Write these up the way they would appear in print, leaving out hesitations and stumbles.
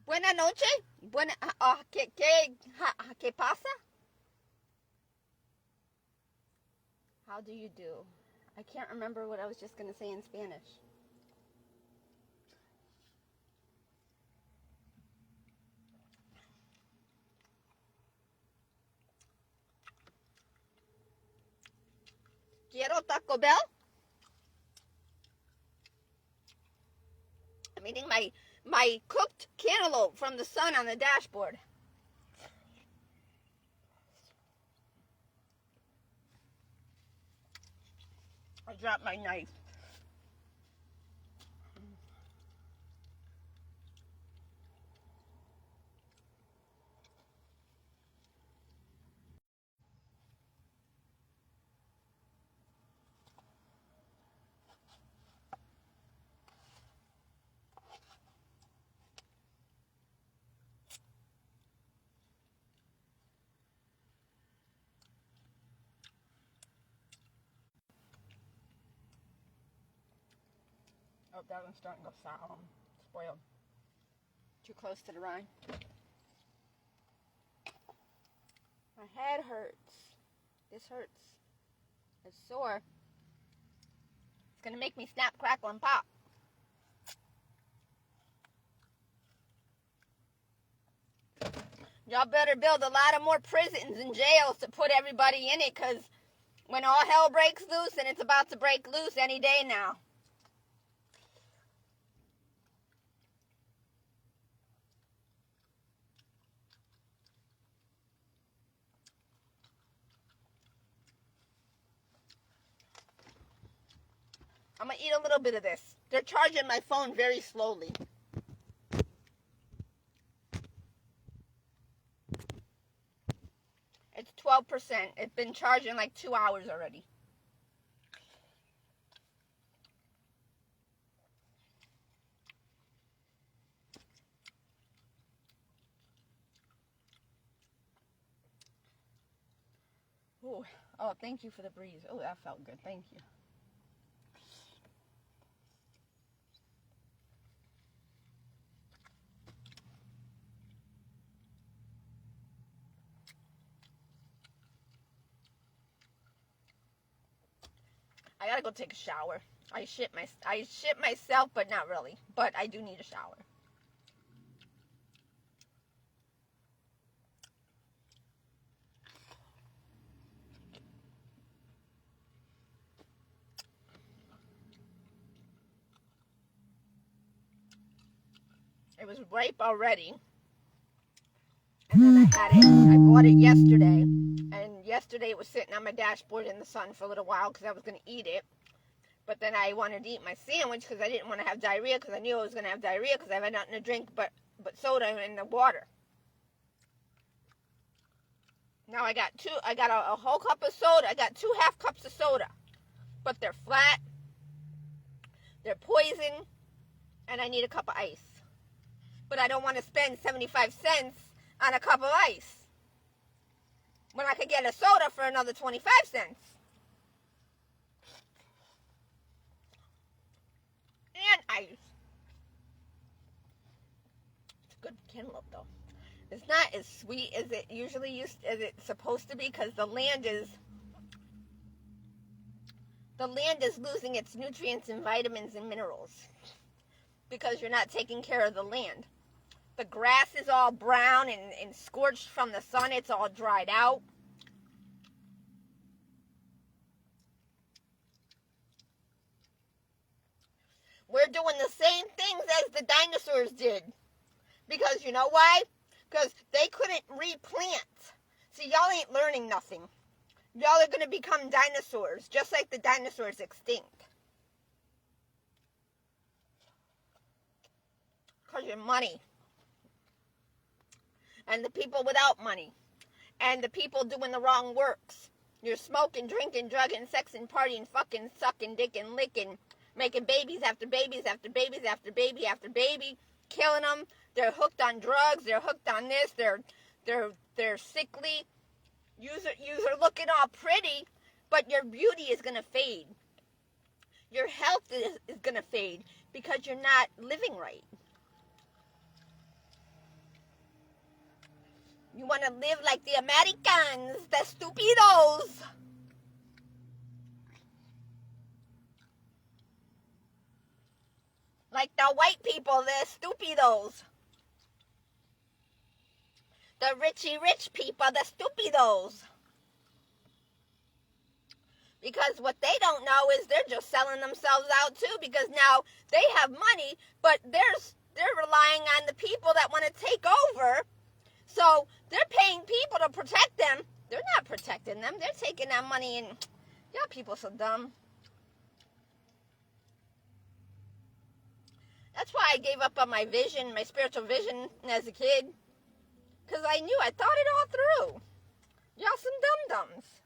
Buena noche. Buena, ¿qué pasa? How do you do? I can't remember what I was just going to say in Spanish. Quiero Taco Bell. I'm eating my cooked cantaloupe from the sun on the dashboard. I dropped my knife. Oh, that one's starting to go spoiled. Too close to the rind. My head hurts. This hurts. It's sore. It's gonna make me snap, crackle, and pop. Y'all better build a lot of more prisons and jails to put everybody in it, because when all hell breaks loose, and it's about to break loose any day now. I'm going to eat a little bit of this. They're charging my phone very slowly. It's 12%. It's been charging like 2 hours already. Ooh. Oh, thank you for the breeze. Oh, that felt good. Thank you. I gotta go take a shower. I shit myself, but not really. But I do need a shower. It was ripe already. And then I bought it yesterday. And yesterday it was sitting on my dashboard in the sun for a little while because I was going to eat it. But then I wanted to eat my sandwich because I didn't want to have diarrhea, because I knew I was going to have diarrhea because I had nothing to drink but soda and the water. Now I got a whole cup of soda. I got 2 half cups of soda. But they're flat. They're poison. And I need a cup of ice. But I don't want to spend 75 cents on a cup of ice when I could get a soda for another 25 cents. And ice. It's a good cantaloupe though. It's not as sweet as it usually as it's supposed to be, because the land is losing its nutrients and vitamins and minerals because you're not taking care of the land. The grass is all brown and scorched from the sun. It's all dried out. We're doing the same things as the dinosaurs did. Because you know why? Because they couldn't replant. See, y'all ain't learning nothing. Y'all are going to become dinosaurs, just like the dinosaurs extinct. Because you're money. And the people without money. And the people doing the wrong works. You're smoking, drinking, drugging, sexing, partying, fucking, sucking, dicking, licking, making babies after babies after babies after baby after baby, killing them. They're hooked on drugs. They're hooked on this. They're sickly. You're looking all pretty, but your beauty is gonna fade. Your health is going to fade because you're not living right. You want to live like the Americans, the stupidos. Like the white people, the stupidos. The rich people, the stupidos. Because what they don't know is they're just selling themselves out too, because now they have money, but they're relying on the people that want to take over. So they're paying people to protect them. They're not protecting them. They're taking that money and y'all people so dumb. That's why I gave up on my vision, my spiritual vision as a kid. Because I knew, I thought it all through. Y'all some dum-dums.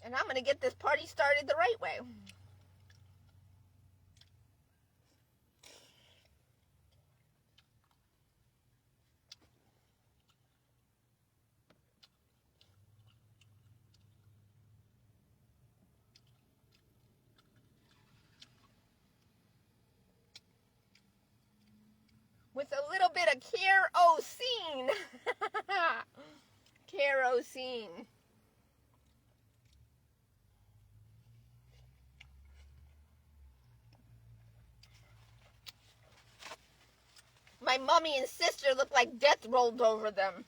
And I'm going to get this party started the right way. With a little bit of kerosene. Kerosene. My mummy and sister look like death rolled over them.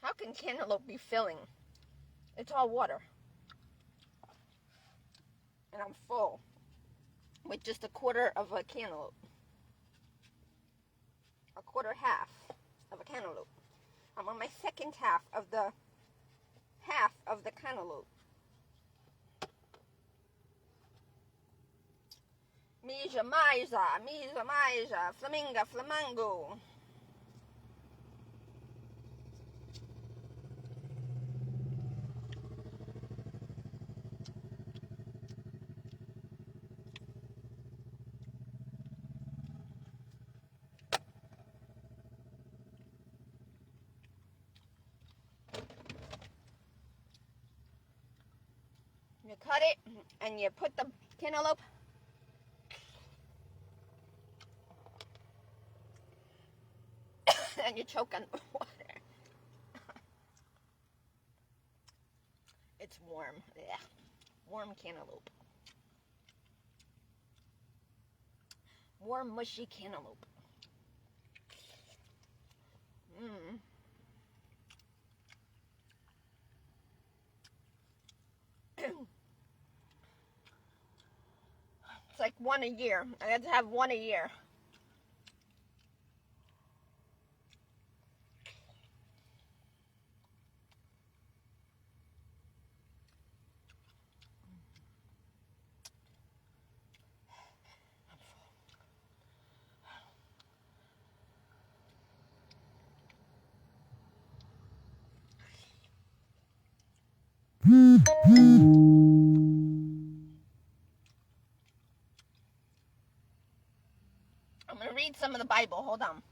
How can cantaloupe be filling? It's all water. And I'm full with just a quarter of a cantaloupe. A quarter half of a cantaloupe. I'm on my second half of the cantaloupe. Mija, flaminga, flamingo. You cut it and you put the cantaloupe and you choke on the water. It's warm. Yeah. Warm cantaloupe. Warm, mushy cantaloupe. Mmm. It's like one a year. I have to have one a year. I'm going to read some of the Bible. Hold on.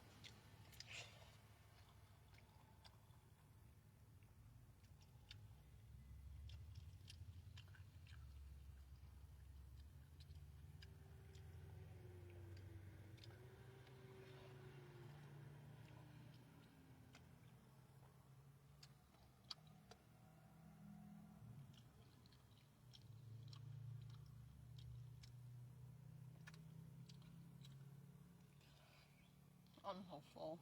I'm hopeful.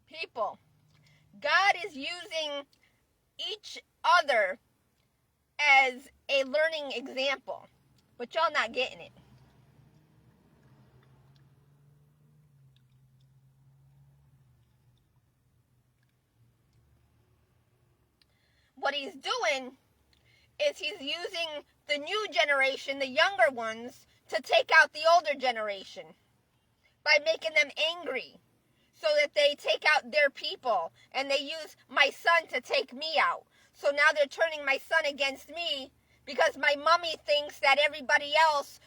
People, God is using each other as a learning example, but y'all not getting it. What he's doing is he's using the new generation, the younger ones, to take out the older generation by making them angry so that they take out their people, and they use my son to take me out. So now they're turning my son against me because my mommy thinks that everybody else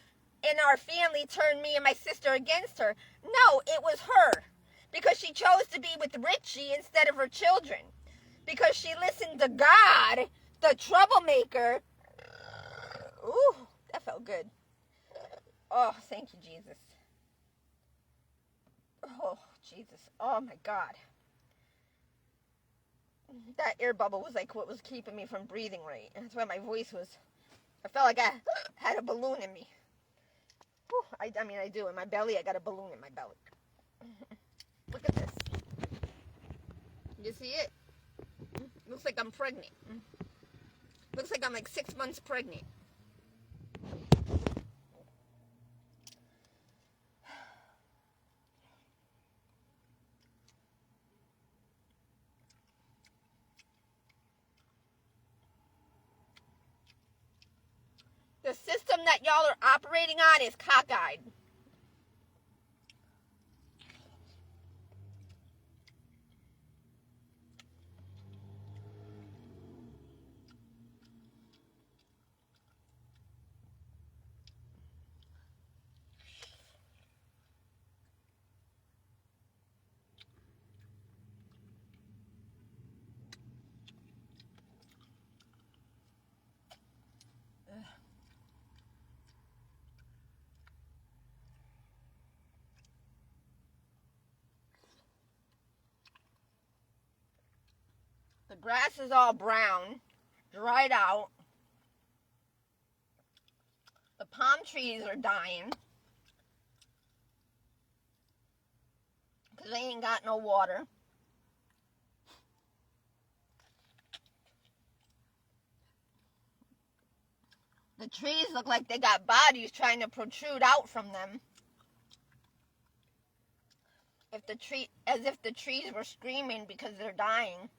in our family turned me and my sister against her. No, it was her, because she chose to be with Richie instead of her children, because she listened to God, the troublemaker. Ooh, that felt good. Oh, thank you, Jesus. Oh, Jesus. Oh, my God. That air bubble was like what was keeping me from breathing right. That's why my voice was, I felt like I had a balloon in me. Whew, I mean, I do. In my belly, I got a balloon in my belly. Look at this. You see it? Looks like I'm pregnant. Looks like I'm like 6 months pregnant. The system that y'all are operating on is cockeyed. The grass is all brown, dried out. The palm trees are dying because they ain't got no water. The trees look like they got bodies trying to protrude out from them. As if the trees were screaming because they're dying.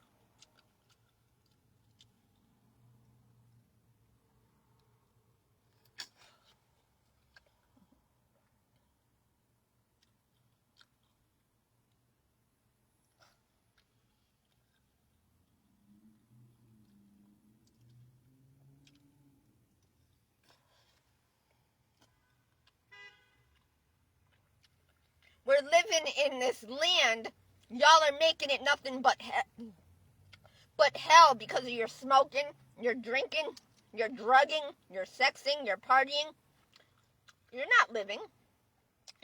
We're living in this land. Y'all are making it nothing but hell because of your smoking, your drinking, your drugging, your sexing, your partying. You're not living.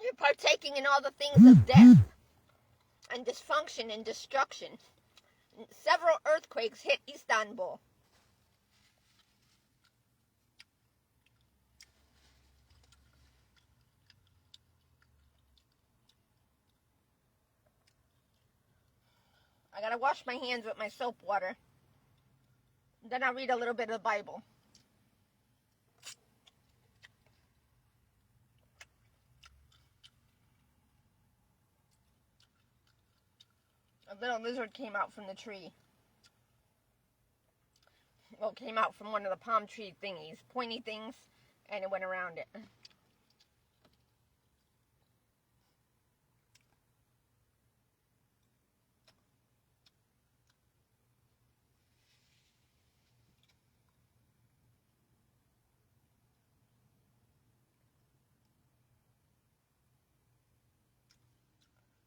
You're partaking in all the things of death and dysfunction and destruction. Several earthquakes hit Istanbul. I gotta wash my hands with my soap water. Then I'll read a little bit of the Bible. A little lizard came out from the tree. Well, it came out from one of the palm tree thingies, pointy things, and it went around it.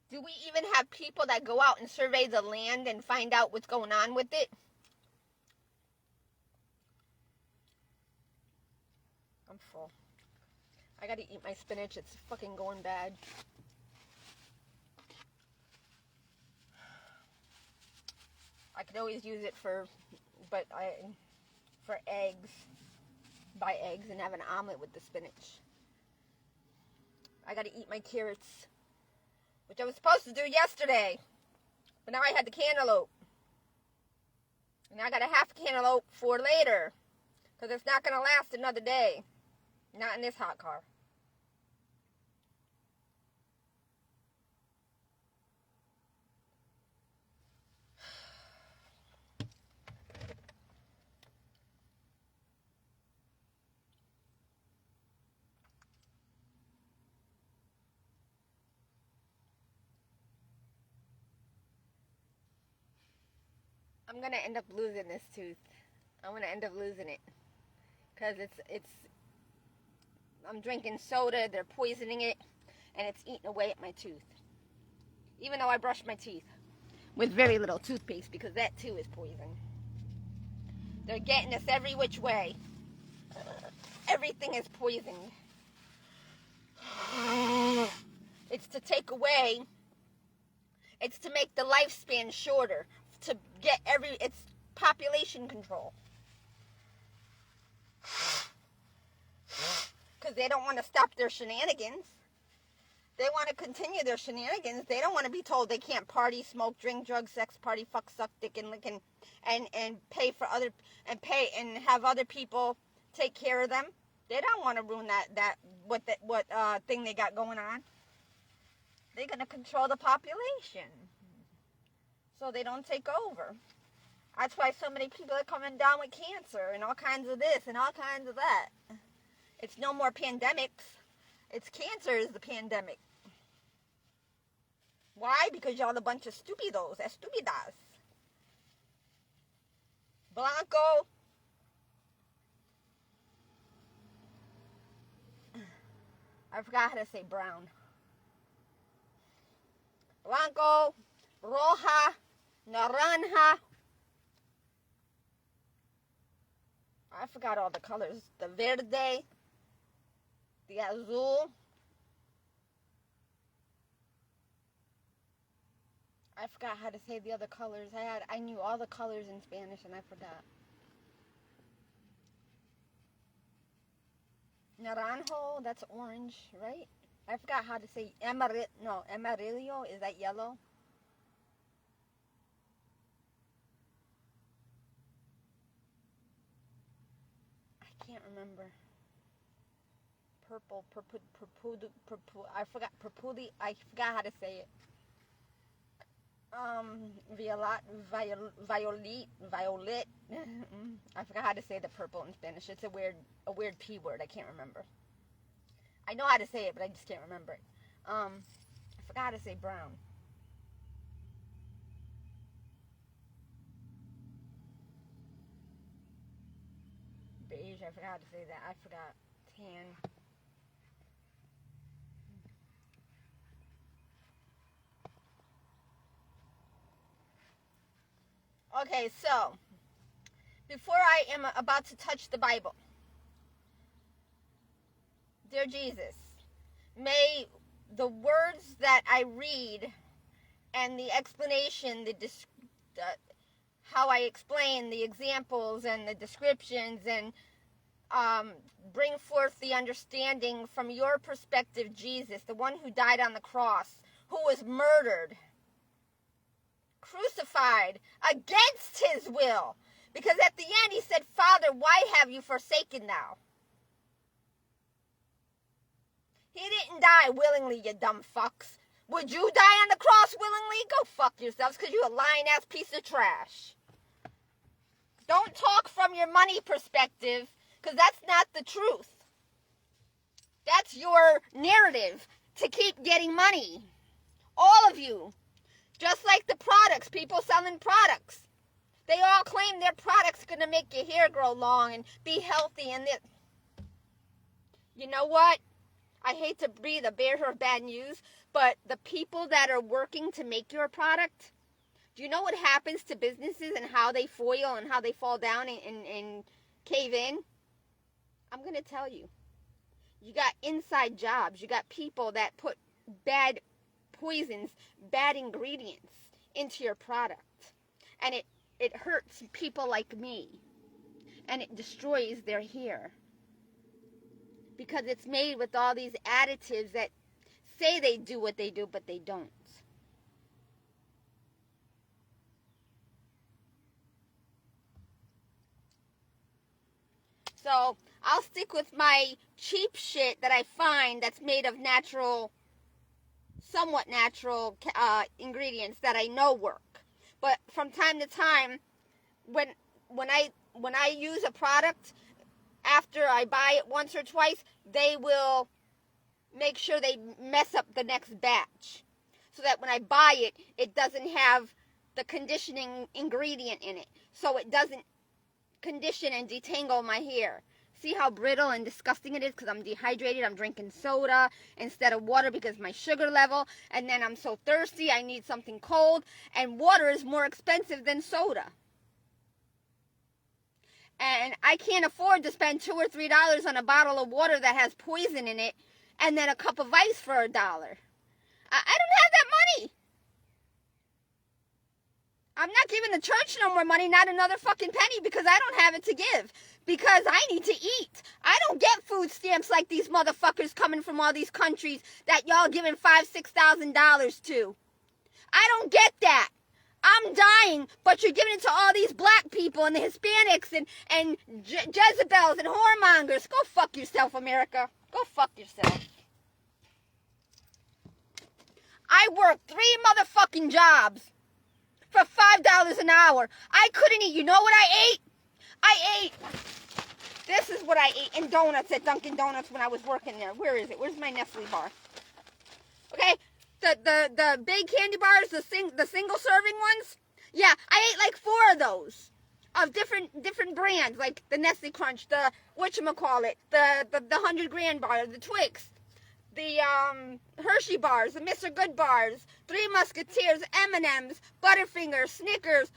Do we even have people that go out and survey the land and find out what's going on with it? I'm full. I gotta eat my spinach. It's fucking going bad. I could always use it for eggs. Buy eggs and have an omelet with the spinach. I gotta eat my carrots, which I was supposed to do yesterday, but now I had the cantaloupe. And I got a half cantaloupe for later, because it's not gonna last another day. Not in this hot car. I'm gonna end up losing this tooth. I'm gonna end up losing it because I'm drinking soda. They're poisoning it, and it's eating away at my tooth. Even though I brush my teeth with very little toothpaste because that too is poison. They're getting us every which way. Everything is poisoned. It's to take away. It's to make the lifespan shorter. To get it's population control. Because they don't want to stop their shenanigans. They want to continue their shenanigans. They don't want to be told they can't party, smoke, drink, drug, sex, party, fuck, suck, dick, and lick, and pay for other and have other people take care of them. They don't want to ruin what thing they got going on. They're gonna control the population so they don't take over. That's why so many people are coming down with cancer and all kinds of this and all kinds of that. It's no more pandemics. It's cancer is the pandemic. Why? Because y'all a bunch of stupidos, estupidas. Blanco. I forgot how to say brown. Blanco, roja, naranja. I forgot all the colors. The verde, the azul. I forgot how to say the other colors. I knew all the colors in Spanish and I forgot. Naranjo, that's orange, right? I forgot how to say amarillo, is that yellow? I can't remember. Purple, I forgot how to say it. Violet. I forgot how to say the purple in Spanish. It's a weird P word. I can't remember. I know how to say it, but I just can't remember it. I forgot how to say brown. Beige. I forgot how to say that. I forgot. Tan. Okay, so before I am about to touch the Bible, dear Jesus, may the words that I read and the explanation, how I explain the examples and the descriptions and bring forth the understanding from your perspective, Jesus, the one who died on the cross, who was murdered, crucified against his will, because at the end he said, Father, why have you forsaken thou? He didn't die willingly, you dumb fucks. Would you die on the cross willingly? Go fuck yourselves, because you're a lying ass piece of trash. Don't talk from your money perspective, because that's not the truth. That's your narrative to keep getting money. All of you. Just like the products, people selling products. They all claim their product's going to make your hair grow long and be healthy. And you know what? I hate to be the bearer of bad news, but the people that are working to make your product, do you know what happens to businesses and how they foil and how they fall down and cave in? I'm going to tell you. You got inside jobs. You got people that put bad poisons, bad ingredients into your product. And it hurts people like me. And it destroys their hair. Because it's made with all these additives that say they do what they do, but they don't. So I'll stick with my cheap shit that I find that's made of natural, somewhat natural ingredients that I know work. But from time to time, when I use a product, after I buy it once or twice, they will make sure they mess up the next batch. So that when I buy it, it doesn't have the conditioning ingredient in it, so it doesn't condition and detangle my hair. See how brittle and disgusting it is because I'm dehydrated. I'm drinking soda instead of water because my sugar level. And then I'm so thirsty, I need something cold. And water is more expensive than soda. And I can't afford to spend $2 or $3 on a bottle of water that has poison in it and then a cup of ice for $1. I don't have that money. I'm not giving the church no more money, not another fucking penny, because I don't have it to give. Because I need to eat. I don't get food stamps like these motherfuckers coming from all these countries that y'all giving $5,000, $6,000 to. I don't get that. I'm dying, but you're giving it to all these black people and the Hispanics and Jezebels and whoremongers. Go fuck yourself, America. Go fuck yourself. I worked 3 motherfucking jobs for $5 an hour. I couldn't eat. You know what I ate? This is what I ate in donuts at Dunkin' Donuts when I was working there. Where is it? Where's my Nestle bar? Okay, the big candy bars, the single serving ones. Yeah, I ate like 4 of those of different brands, like the Nestle Crunch, the whatchamacallit, the 100 Grand bar, the Twix, the Hershey bars, the Mr. Good bars, Three Musketeers, M&M's, Butterfingers, Snickers.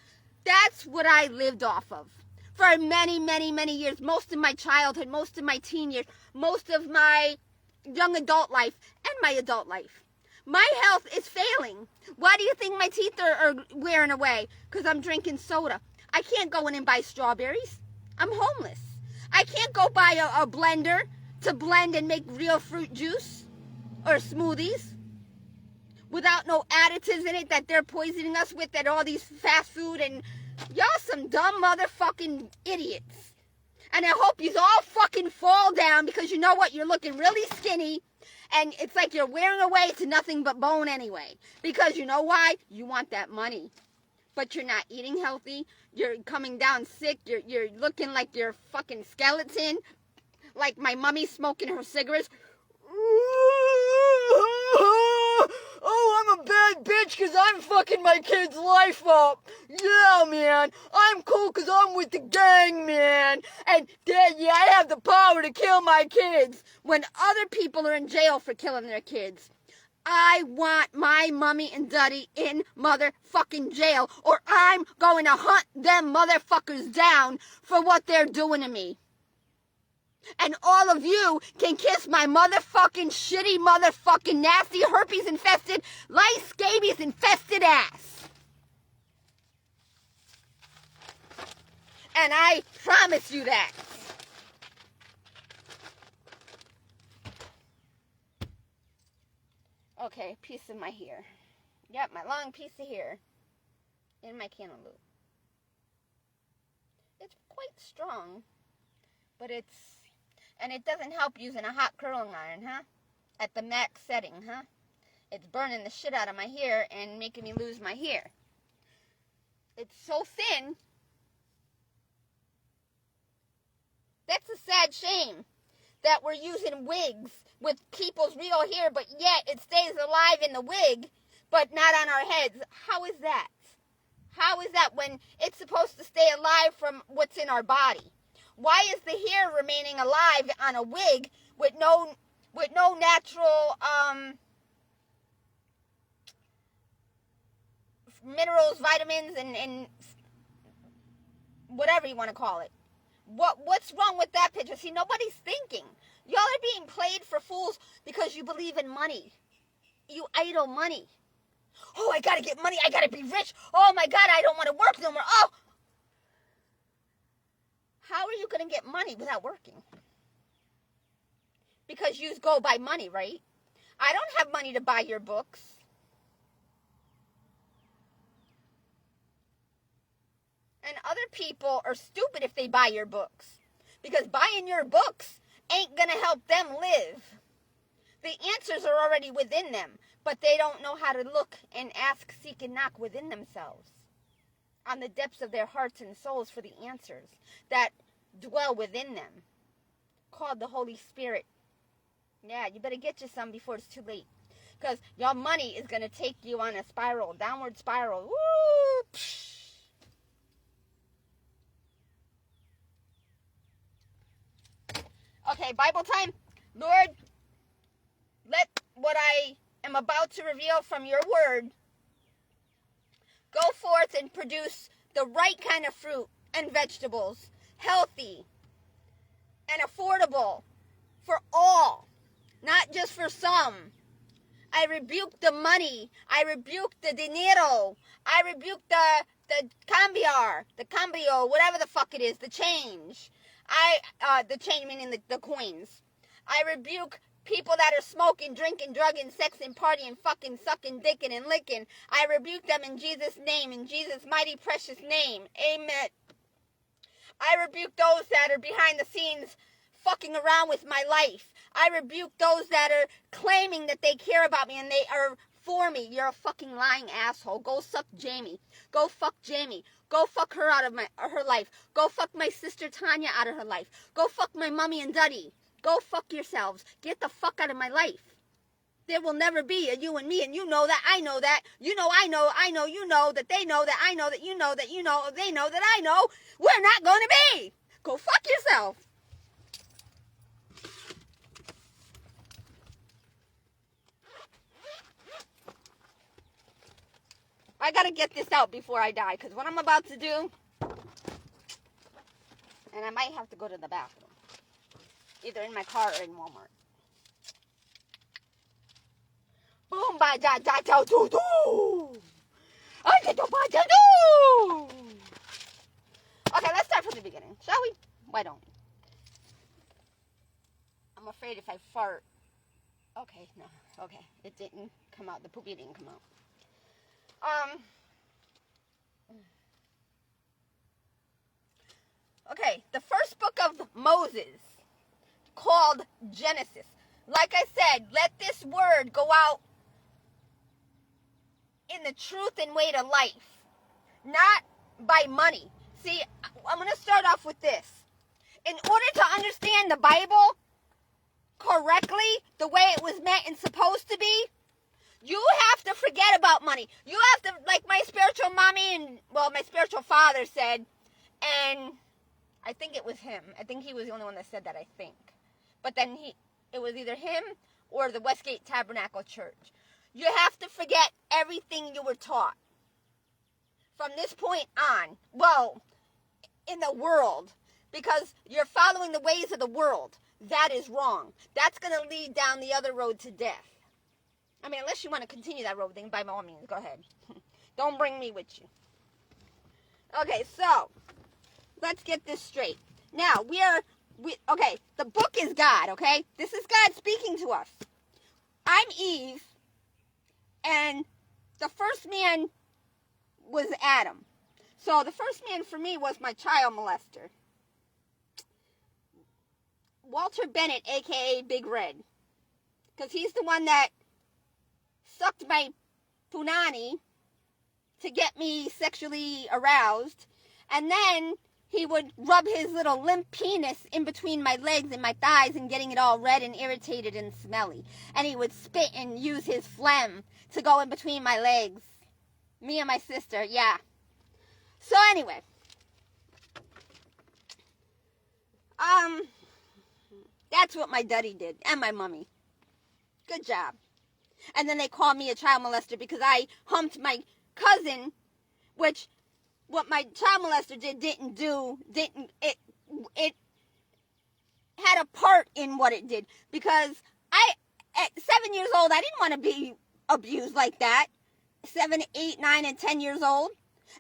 That's what I lived off of for many, many, many years. Most of my childhood, most of my teen years, most of my young adult life, and my adult life. My health is failing. Why do you think my teeth are wearing away? Because I'm drinking soda. I can't go in and buy strawberries. I'm homeless. I can't go buy a blender to blend and make real fruit juice or smoothies without no additives in it that they're poisoning us with at all these fast food. And y'all some dumb motherfucking idiots. And I hope you all fucking fall down, because you know what? You're looking really skinny. And it's like you're wearing away to nothing but bone anyway. Because you know why? You want that money. But you're not eating healthy. You're coming down sick. You're looking like you're a fucking skeleton. Like my mommy smoking her cigarettes. Oh, I'm a bad bitch because I'm fucking my kid's life up. Yeah, man. I'm cool because I'm with the gang, man. And, Dad, yeah, I have the power to kill my kids when other people are in jail for killing their kids. I want my mommy and daddy in motherfucking jail, or I'm going to hunt them motherfuckers down for what they're doing to me. And all of you can kiss my motherfucking shitty motherfucking nasty herpes infested, lice scabies infested ass. And I promise you that. Okay, piece of my hair. Yep, my long piece of hair in my cantaloupe. It's quite strong, but it doesn't help using a hot curling iron, huh? At the max setting, huh? It's burning the shit out of my hair and making me lose my hair. It's so thin. That's a sad shame that we're using wigs with people's real hair, but yet it stays alive in the wig, but not on our heads. How is that? How is that when it's supposed to stay alive from what's in our body? Why is the hair remaining alive on a wig with no natural minerals, vitamins, and whatever you want to call it? What's wrong with that picture? See, nobody's thinking. Y'all are being played for fools because you believe in money. You idle money. Oh, I gotta get money. I gotta be rich. Oh my God, I don't want to work no more. Oh. How are you going to get money without working? Because you go by money, right? I don't have money to buy your books. And other people are stupid if they buy your books. Because buying your books ain't going to help them live. The answers are already within them, but they don't know how to look and ask, seek, and knock within themselves. On the depths of their hearts and souls for the answers that dwell within them, called the Holy Spirit. Yeah, you better get you some before it's too late, because your money is going to take you on a spiral, downward spiral. Woo! Okay, Bible time. Lord, let what I am about to reveal from your word go forth and produce the right kind of fruit and vegetables, healthy and affordable for all, not just for some. I rebuke the money. I rebuke the dinero. I rebuke the cambio, whatever the fuck it is, the change. The change meaning the coins. I rebuke people that are smoking, drinking, drugging, sexing, partying, fucking, sucking, dicking, and licking. I rebuke them in Jesus' name, in Jesus' mighty precious name. Amen. I rebuke those that are behind the scenes fucking around with my life. I rebuke those that are claiming that they care about me and they are for me. You're a fucking lying asshole. Go suck Jamie. Go fuck Jamie. Go fuck her out of her life. Go fuck my sister Tanya out of her life. Go fuck my mommy and daddy. Go fuck yourselves. Get the fuck out of my life. There will never be a you and me, and you know that, I know that, you know, I know, you know, that they know that, I know that, you know that, you know, they know that, I know, we're not going to be. Go fuck yourself. I gotta get this out before I die, because what I'm about to do, and I might have to go to the bathroom, either in my car or in Walmart. Boom, ba da da da do do. Okay, let's start from the beginning, shall we? Why don't we? I'm afraid if I fart. Okay, no. Okay, it didn't come out. The poopy didn't come out. Okay, the first book of Moses, called Genesis. Like I said, let this word go out in the truth and way to life, not by money. See, I'm going to start off with this. In order to understand the Bible correctly, the way it was meant and supposed to be, you have to forget about money. You have to, like my spiritual mommy and, well, my spiritual father said, and I think it was him. I think he was the only one that said that, I think. But then it was either him or the Westgate Tabernacle Church. You have to forget everything you were taught. From this point on, well, in the world, because you're following the ways of the world. That is wrong. That's going to lead down the other road to death. I mean, unless you want to continue that road, then by all means, go ahead. Don't bring me with you. Okay, so, let's get this straight. Now, okay, the book is God, okay? This is God speaking to us. I'm Eve, and the first man was Adam. So, the first man for me was my child molester. Walter Bennett, a.k.a. Big Red. Because he's the one that sucked my punani to get me sexually aroused. And then he would rub his little limp penis in between my legs and my thighs and getting it all red and irritated and smelly. And he would spit and use his phlegm to go in between my legs. Me and my sister, yeah. So anyway. That's what my daddy did. And my mommy. Good job. And then they called me a child molester because I humped my cousin, which what my child molester it had a part in what it did. Because at 7 years old, I didn't want to be abused like that. 7, 8, 9, and 10 years old.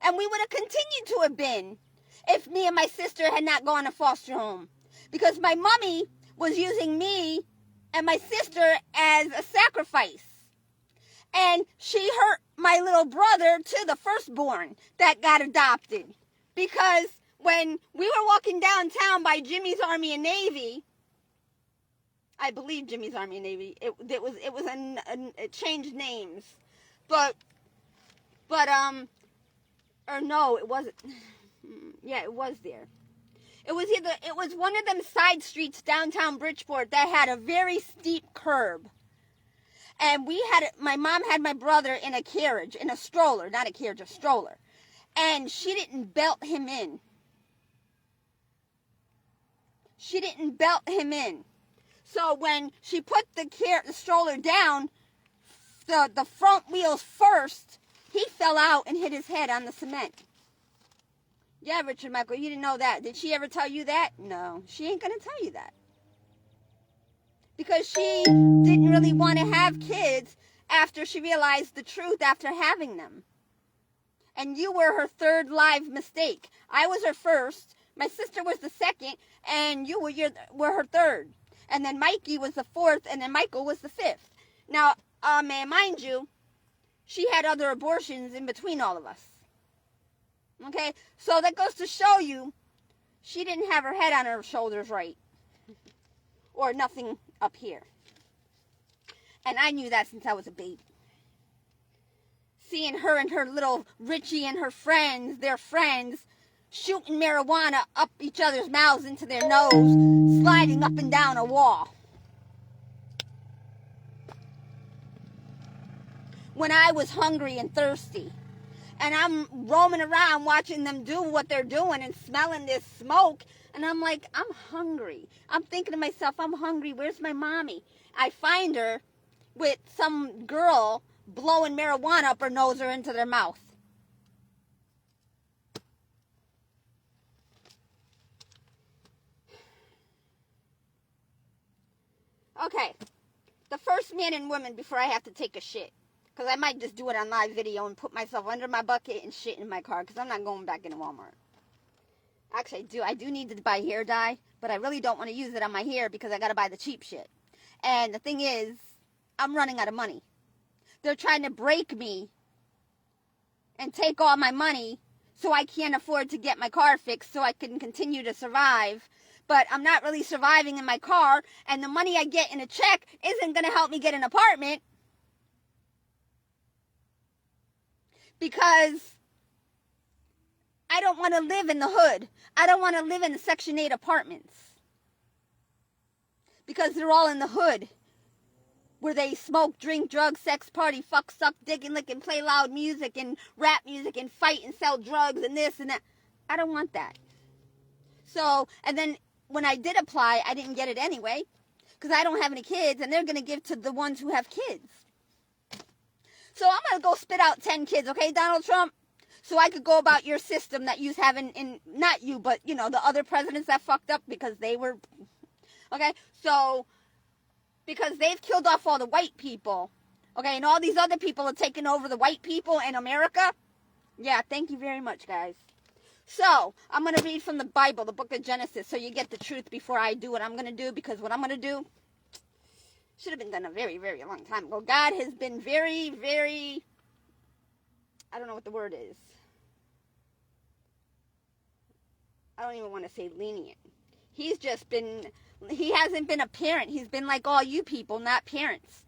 And we would have continued to have been if me and my sister had not gone to foster home. Because my mommy was using me and my sister as a sacrifice. And she hurt my little brother to the firstborn that got adopted. Because when we were walking downtown by Jimmy's Army and Navy, I believe Jimmy's Army and Navy, it changed names. Or no, it wasn't. Yeah, it was there. It was one of them side streets downtown Bridgeport that had a very steep curb. And my mom had my brother in a carriage, in a stroller, not a carriage, a stroller. And she didn't belt him in. So when she put the stroller down, the front wheels first, he fell out and hit his head on the cement. Yeah, Richard Michael, you didn't know that. Did she ever tell you that? No, she ain't going to tell you that. Because she didn't really want to have kids after she realized the truth after having them. And you were her third live mistake. I was her first, my sister was the second, and you were her third. And then Mikey was the fourth, and then Michael was the fifth. Now, mind you, she had other abortions in between all of us. Okay, so that goes to show you she didn't have her head on her shoulders right. Or nothing up here. And I knew that since I was a baby. Seeing her and her little Richie and her friends, their friends, shooting marijuana up each other's mouths into their nose, sliding up and down a wall. When I was hungry and thirsty. And I'm roaming around watching them do what they're doing and smelling this smoke. And I'm like, I'm hungry. I'm thinking to myself, I'm hungry. Where's my mommy? I find her with some girl blowing marijuana up her nose or into their mouth. Okay. The first man and woman before I have to take a shit. Because I might just do it on live video and put myself under my bucket and shit in my car. Because I'm not going back into Walmart. Actually, I do need to buy hair dye. But I really don't want to use it on my hair because I got to buy the cheap shit. And the thing is, I'm running out of money. They're trying to break me and take all my money so I can't afford to get my car fixed so I can continue to survive. But I'm not really surviving in my car. And the money I get in a check isn't going to help me get an apartment. Because I don't want to live in the hood. I don't want to live in the Section 8 apartments. Because they're all in the hood. Where they smoke, drink, drug, sex, party, fuck, suck, dick, and lick, and play loud music, and rap music, and fight, and sell drugs, and this and that. I don't want that. So, and then when I did apply, I didn't get it anyway. Because I don't have any kids, and they're going to give to the ones who have kids. So I'm going to go spit out 10 kids, okay, Donald Trump? So I could go about your system that you have in, not you, but, you know, the other presidents that fucked up because they were, okay? So, because they've killed off all the white people, okay? And all these other people are taking over the white people in America. Yeah, thank you very much, guys. So, I'm going to read from the Bible, the book of Genesis, so you get the truth before I do what I'm going to do, because what I'm going to do should have been done a very, very long time ago. God has been very, very, I don't know what the word is. I don't even want to say lenient. He hasn't been a parent. He's been like all you people, not parents.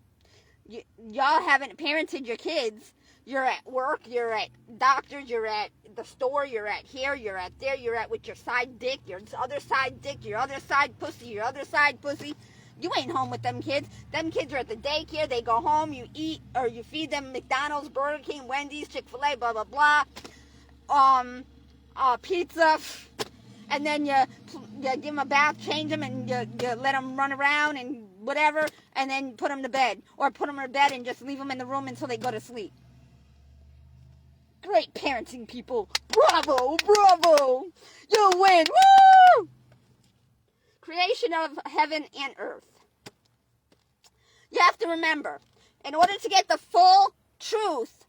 Y'all haven't parented your kids. You're at work, you're at doctors, you're at the store, you're at here, you're at there, you're at with your side dick, your other side dick, your other side pussy, your other side pussy. You ain't home with them kids. Them kids are at the daycare. They go home. You eat or you feed them McDonald's, Burger King, Wendy's, Chick-fil-A, blah, blah, blah. Pizza. And then you give them a bath, change them, and you let them run around and whatever. And then put them to bed. Or put them in bed and just leave them in the room until they go to sleep. Great parenting, people. Bravo, bravo. You win. Woo! Creation of heaven and earth. You have to remember, in order to get the full truth,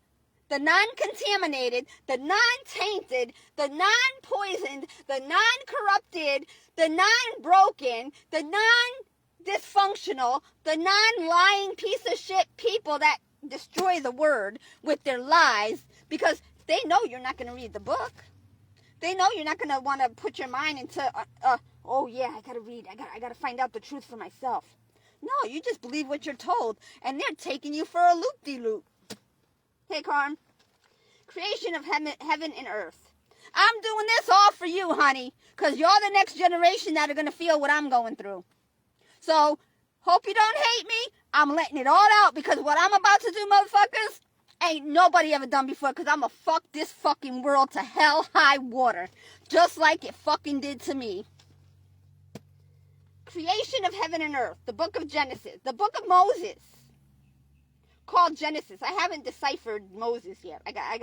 the non-contaminated, the non-tainted, the non-poisoned, the non-corrupted, the non-broken, the non-dysfunctional, the non-lying piece of shit people that destroy the word with their lies, because they know you're not going to read the book. They know you're not going to want to put your mind into, oh yeah, I got to read. I got to find out the truth for myself. No, you just believe what you're told, and they're taking you for a loop-de-loop. Hey, Carm. Creation of heaven and earth. I'm doing this all for you, honey, because you're the next generation that are going to feel what I'm going through. So, hope you don't hate me. I'm letting it all out, because what I'm about to do, motherfuckers, ain't nobody ever done before, because I'm going to fuck this fucking world to hell high water, just like it fucking did to me. creation of heaven and earth, the book of Genesis, the book of Moses, called Genesis. I haven't deciphered Moses yet. I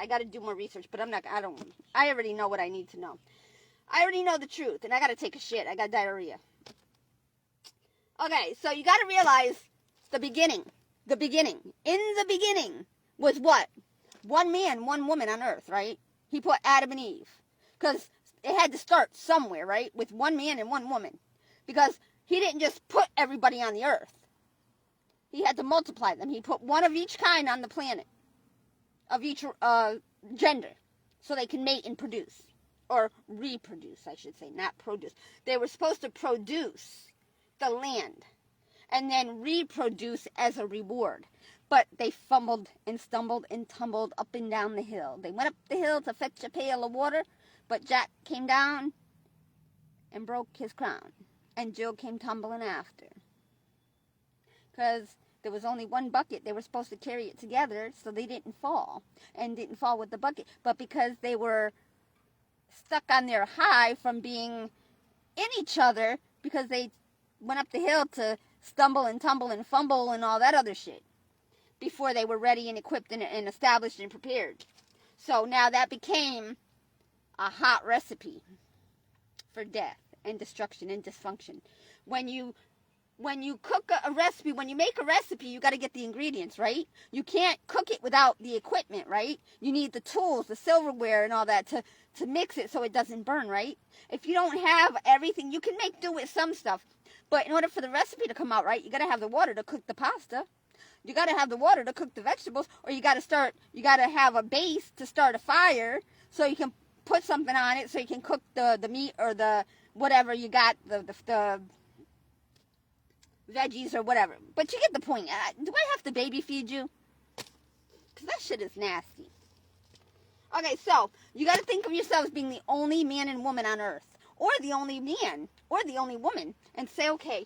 gotta do more research, but I already know what I need to know. I already know the truth, and I gotta take a shit. I got diarrhea. Okay, so you gotta realize the beginning. The beginning. In the beginning was what? One man, one woman on earth, right? He put Adam and Eve. Because it had to start somewhere, right? With one man and one woman. Because he didn't just put everybody on the earth. He had to multiply them. He put one of each kind on the planet. Of each gender. So they can mate and produce. Or reproduce, I should say. Not produce. They were supposed to produce the land. And then reproduce as a reward. But they fumbled and stumbled and tumbled up and down the hill. They went up the hill to fetch a pail of water. But Jack came down and broke his crown. And Jill came tumbling after. Because there was only one bucket. They were supposed to carry it together so they didn't fall. And didn't fall with the bucket. But because they were stuck on their high from being in each other. Because they went up the hill to stumble and tumble and fumble and all that other shit. Before they were ready and equipped and established and prepared. So now that became a hot recipe for death and destruction and dysfunction. When you cook a recipe, when you make a recipe, you got to get the ingredients, right? You can't cook it without the equipment, right? You need the tools, the silverware and all that to mix it so it doesn't burn, right? If you don't have everything, you can make do with some stuff. But in order for the recipe to come out right, you got to have the water to cook the pasta. You got to have the water to cook the vegetables, or you got to have a base to start a fire so you can put something on it so you can cook the meat or the whatever you got, the veggies or whatever. But you get the point. Do I have to baby feed you? Because that shit is nasty. Okay, so you got to think of yourselves being the only man and woman on earth, or the only man, or the only woman, and say, okay,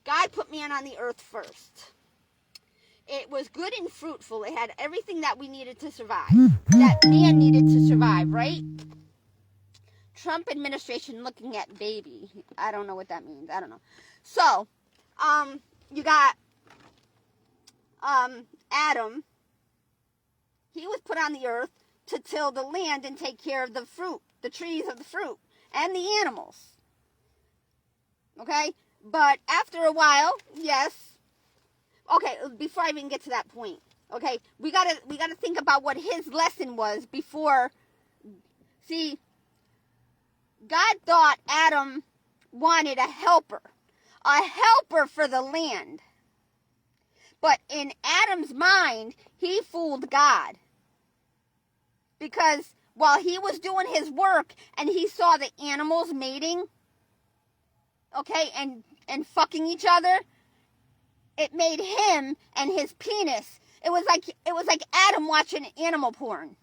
God put man on the earth first. It was good and fruitful. It had everything that we needed to survive. That man needed to survive, right? Trump administration looking at baby. I don't know what that means. I don't know. So, you got Adam. He was put on the earth to till the land and take care of the fruit, the trees of the fruit, and the animals. Okay? But after a while, yes. Okay, before I even get to that point, okay, we gotta think about what his lesson was before. See, God thought Adam wanted a helper for the land. But in Adam's mind, he fooled God. Because while he was doing his work and he saw the animals mating, okay, and fucking each other, it made him and his penis. It was like Adam watching animal porn.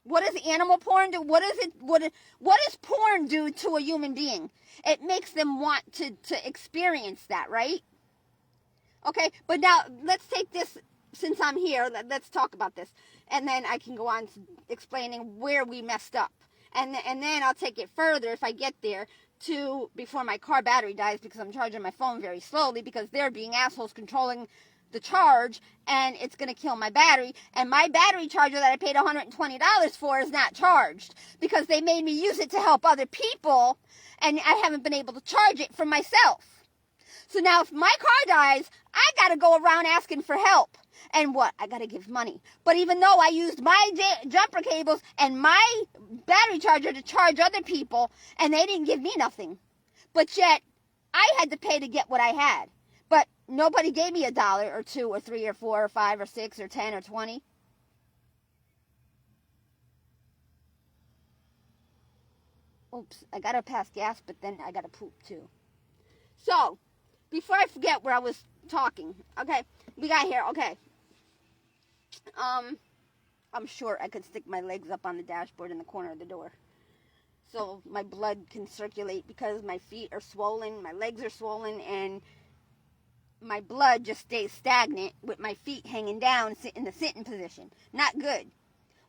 What does animal porn do? What does porn do to a human being? It makes them want to experience that, right? Okay, but now let's take this, since I'm here, let's talk about this. And then I can go on to explaining where we messed up. And then I'll take it further if I get there to before my car battery dies, because I'm charging my phone very slowly because they're being assholes controlling the charge, and it's going to kill my battery. And my battery charger that I paid $120 for is not charged because they made me use it to help other people, and I haven't been able to charge it for myself. So now if my car dies, I got to go around asking for help. And what? I got to give money. But even though I used my jumper cables and my battery charger to charge other people, and they didn't give me nothing. But yet, I had to pay to get what I had. But nobody gave me $1 or $2 or $3 or $4 or $5 or $6 or $10 or $20. Oops, I got to pass gas, but then I got to poop too. So, before I forget where I was talking, okay, we got here, okay. I'm sure I could stick my legs up on the dashboard in the corner of the door, so my blood can circulate, because my feet are swollen, my legs are swollen, and my blood just stays stagnant with my feet hanging down in the sitting position. Not good.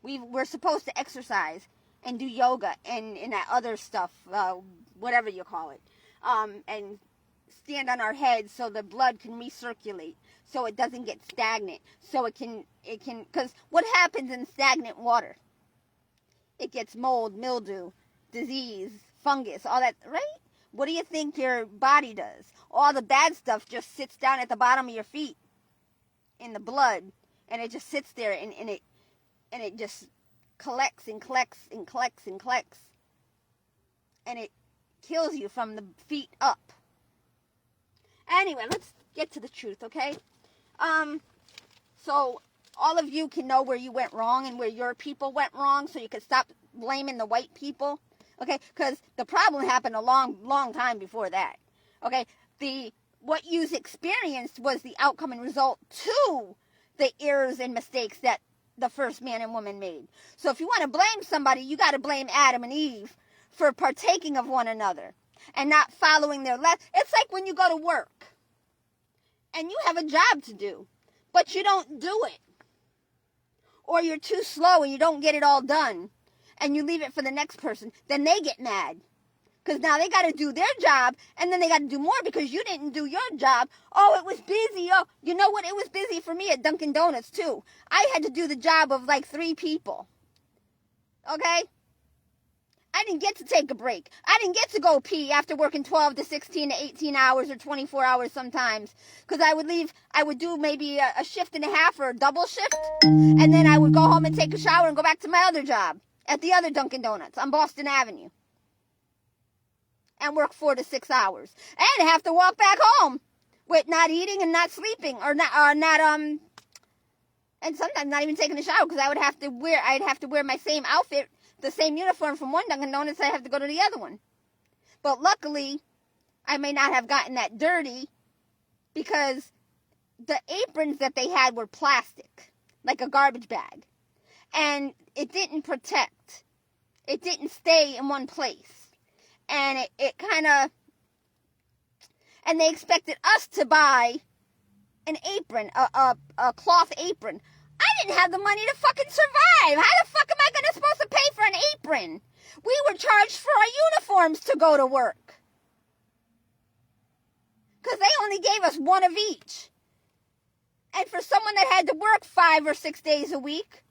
We're supposed to exercise and do yoga and that other stuff, whatever you call it. and stand on our heads so the blood can recirculate, so it doesn't get stagnant, so it can, because what happens in stagnant water? It gets mold, mildew, disease, fungus, all that, right? What do you think your body does? All the bad stuff just sits down at the bottom of your feet in the blood, and it just sits there, and it just collects and collects and collects and collects, and it kills you from the feet up. Anyway, let's get to the truth, okay? So all of you can know where you went wrong and where your people went wrong, so you can stop blaming the white people, okay? Because the problem happened a long time before that, okay? What you experienced was the outcome and result to the errors and mistakes that the first man and woman made. So if you want to blame somebody, you got to blame Adam and Eve for partaking of one another and not following their lessons. It's like when you go to work and you have a job to do, but you don't do it. Or you're too slow and you don't get it all done and you leave it for the next person. Then they get mad because now they got to do their job, and then they got to do more because you didn't do your job. Oh, it was busy. Oh, you know what? It was busy for me at Dunkin' Donuts too. I had to do the job of like 3 people. Okay? I didn't get to take a break. I didn't get to go pee after working 12 to 16 to 18 hours or 24 hours sometimes. Because I would do maybe a shift and a half or a double shift. And then I would go home and take a shower and go back to my other job at the other Dunkin' Donuts on Boston Avenue. And work 4 to 6 hours. And have to walk back home with not eating and not sleeping. And sometimes not even taking a shower because I'd have to wear my same outfit, the same uniform from one Dunkin' Donuts. I have to go to the other one. But luckily, I may not have gotten that dirty because the aprons that they had were plastic, like a garbage bag. And it didn't protect. It didn't stay in one place. And it kind of, and they expected us to buy an apron, a cloth apron. I didn't have the money to fucking survive. How the fuck am I supposed to pay for an apron? We were charged for our uniforms to go to work. Because they only gave us one of each. And for someone that had to work 5 or 6 days a week,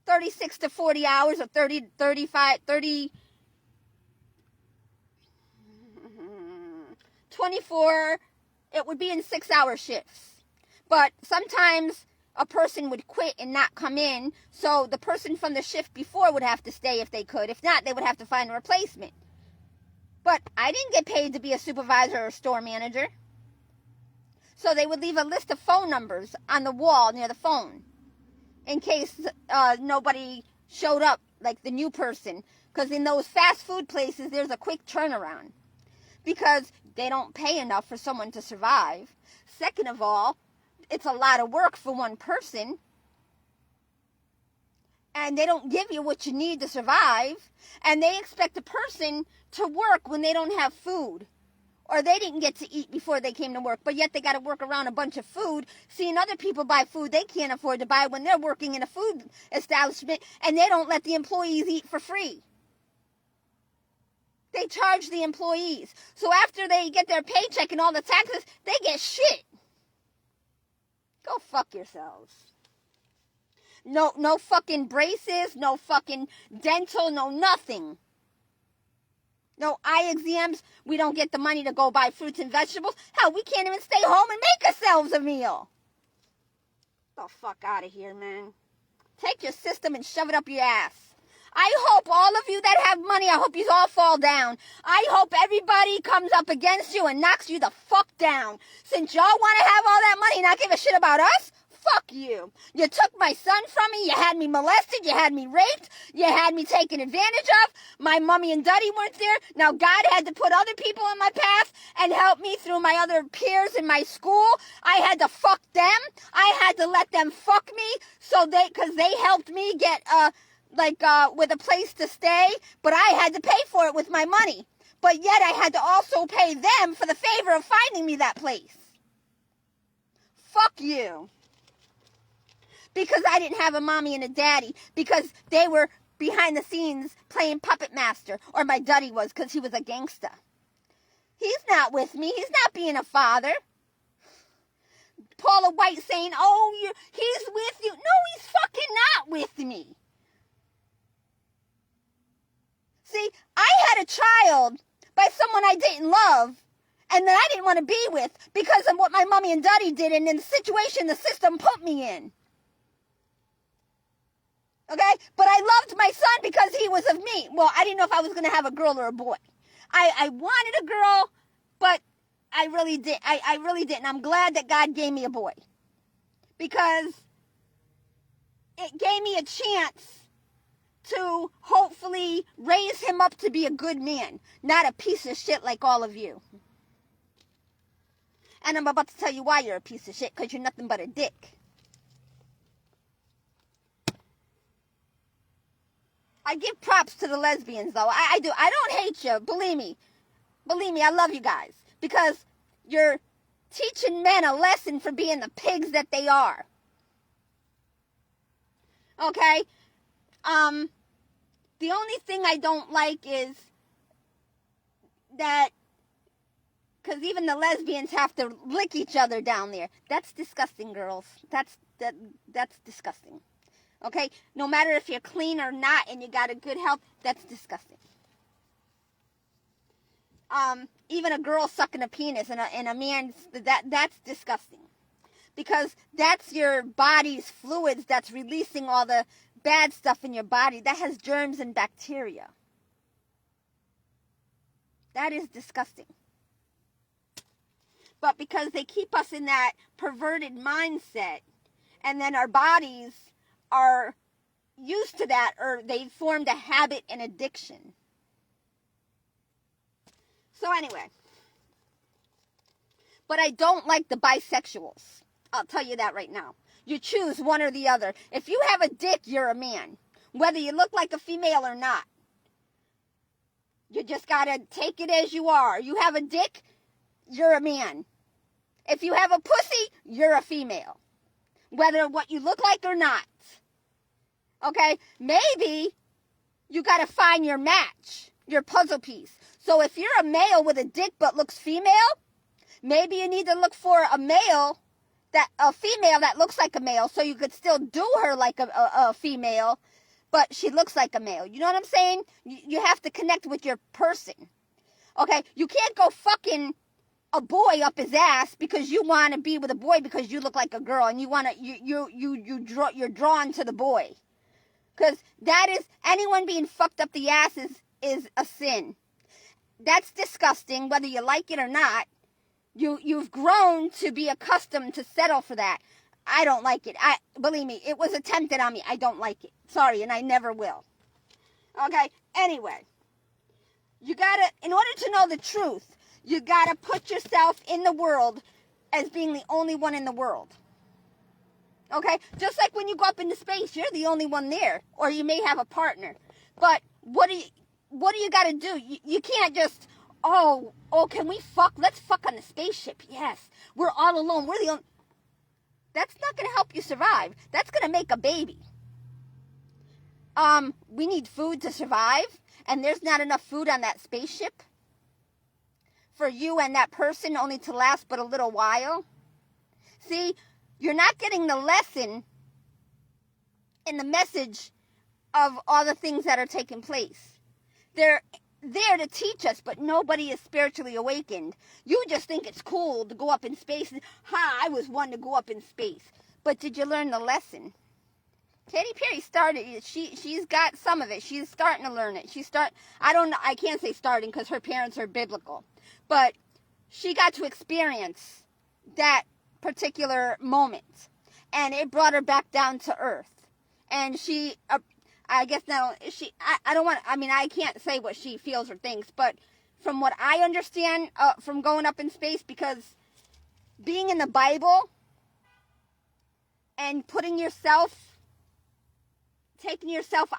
36 to 40 hours or 30, 35, 30, 24, it would be in 6-hour shifts. But sometimes a person would quit and not come in, so the person from the shift before would have to stay if they could. If not, they would have to find a replacement. But I didn't get paid to be a supervisor or a store manager. So they would leave a list of phone numbers on the wall near the phone in case nobody showed up, like the new person. Because in those fast food places, there's a quick turnaround. Because they don't pay enough for someone to survive. Second of all, it's a lot of work for one person. And they don't give you what you need to survive. And they expect a person to work when they don't have food. Or they didn't get to eat before they came to work, but yet they got to work around a bunch of food, seeing other people buy food they can't afford to buy when they're working in a food establishment, and they don't let the employees eat for free. They charge the employees. So after they get their paycheck and all the taxes, they get shit. Go fuck yourselves. No fucking braces, no fucking dental, no nothing. No eye exams. We don't get the money to go buy fruits and vegetables. Hell, we can't even stay home and make ourselves a meal. Get the fuck out of here, man. Take your system and shove it up your ass. I hope all of you that have money, I hope you all fall down. I hope everybody comes up against you and knocks you the fuck down. Since y'all want to have all that money and not give a shit about us, fuck you. You took my son from me. You had me molested. You had me raped. You had me taken advantage of. My mommy and daddy weren't there. Now God had to put other people in my path and help me through my other peers in my school. I had to fuck them. I had to let them fuck me because they helped me get with a place to stay. But I had to pay for it with my money. But yet I had to also pay them for the favor of finding me that place. Fuck you. Because I didn't have a mommy and a daddy. Because they were behind the scenes playing puppet master, or my daddy was because he was a gangster. He's not with me. He's not being a father. Paula White saying, oh, he's with you. No, he's fucking not with me. See, I had a child by someone I didn't love and that I didn't want to be with because of what my mommy and daddy did and in the situation the system put me in. Okay? But I loved my son because he was of me. Well, I didn't know if I was going to have a girl or a boy. I wanted a girl, but I really didn't. I'm glad that God gave me a boy. Because it gave me a chance to hopefully raise him up to be a good man, not a piece of shit like all of you. And I'm about to tell you why you're a piece of shit, because you're nothing but a dick. I give props to the lesbians, though. I do. I don't hate you. Believe me. I love you guys. Because you're teaching men a lesson for being the pigs that they are. Okay? The only thing I don't like is that, because even the lesbians have to lick each other down there. That's disgusting, girls. That's disgusting. Okay? No matter if you're clean or not and you got a good health, that's disgusting. Even a girl sucking a penis and a man's, that's disgusting. Because that's your body's fluids that's releasing all the bad stuff in your body. That has germs and bacteria. That is disgusting. But because they keep us in that perverted mindset, and then our bodies are used to that, or they formed a habit and addiction. So anyway. But I don't like the bisexuals. I'll tell you that right now. You choose one or the other. If you have a dick, you're a man. Whether you look like a female or not. You just gotta take it as you are. You have a dick, you're a man. If you have a pussy, you're a female. Whether what you look like or not. Okay? Maybe you gotta find your match. Your puzzle piece. So if you're a male with a dick but looks female, maybe you need to look for a female that looks like a male, so you could still do her like a female, but she looks like a male. You know what I'm saying? You have to connect with your person. Okay? You can't go fucking a boy up his ass because you want to be with a boy because you look like a girl and you're drawn to the boy. Because that is, anyone being fucked up the ass is a sin. That's disgusting, whether you like it or not. You've grown to be accustomed to settle for that. I don't like it. Believe me, it was attempted on me. I don't like it. Sorry, and I never will. Okay? Anyway. You gotta, in order to know the truth, you gotta put yourself in the world as being the only one in the world. Okay? Just like when you go up into space, you're the only one there. Or you may have a partner. But what do you gotta do? You can't just, oh, can we fuck? Let's fuck on the spaceship. Yes. We're all alone. We're the only. That's not going to help you survive. That's going to make a baby. We need food to survive. And there's not enough food on that spaceship for you and that person only to last but a little while. See, you're not getting the lesson in the message of all the things that are taking place. They're there to teach us, but nobody is spiritually awakened. You just think it's cool to go up in space. I was one to go up in space. But did you learn the lesson? Katy Perry started. She's got some of it. She's starting to learn it. I can't say starting because her parents are biblical. But she got to experience that particular moment. And it brought her back down to earth. And she... I guess now, I can't say what she feels or thinks, but from what I understand from going up in space, because being in the Bible and taking yourself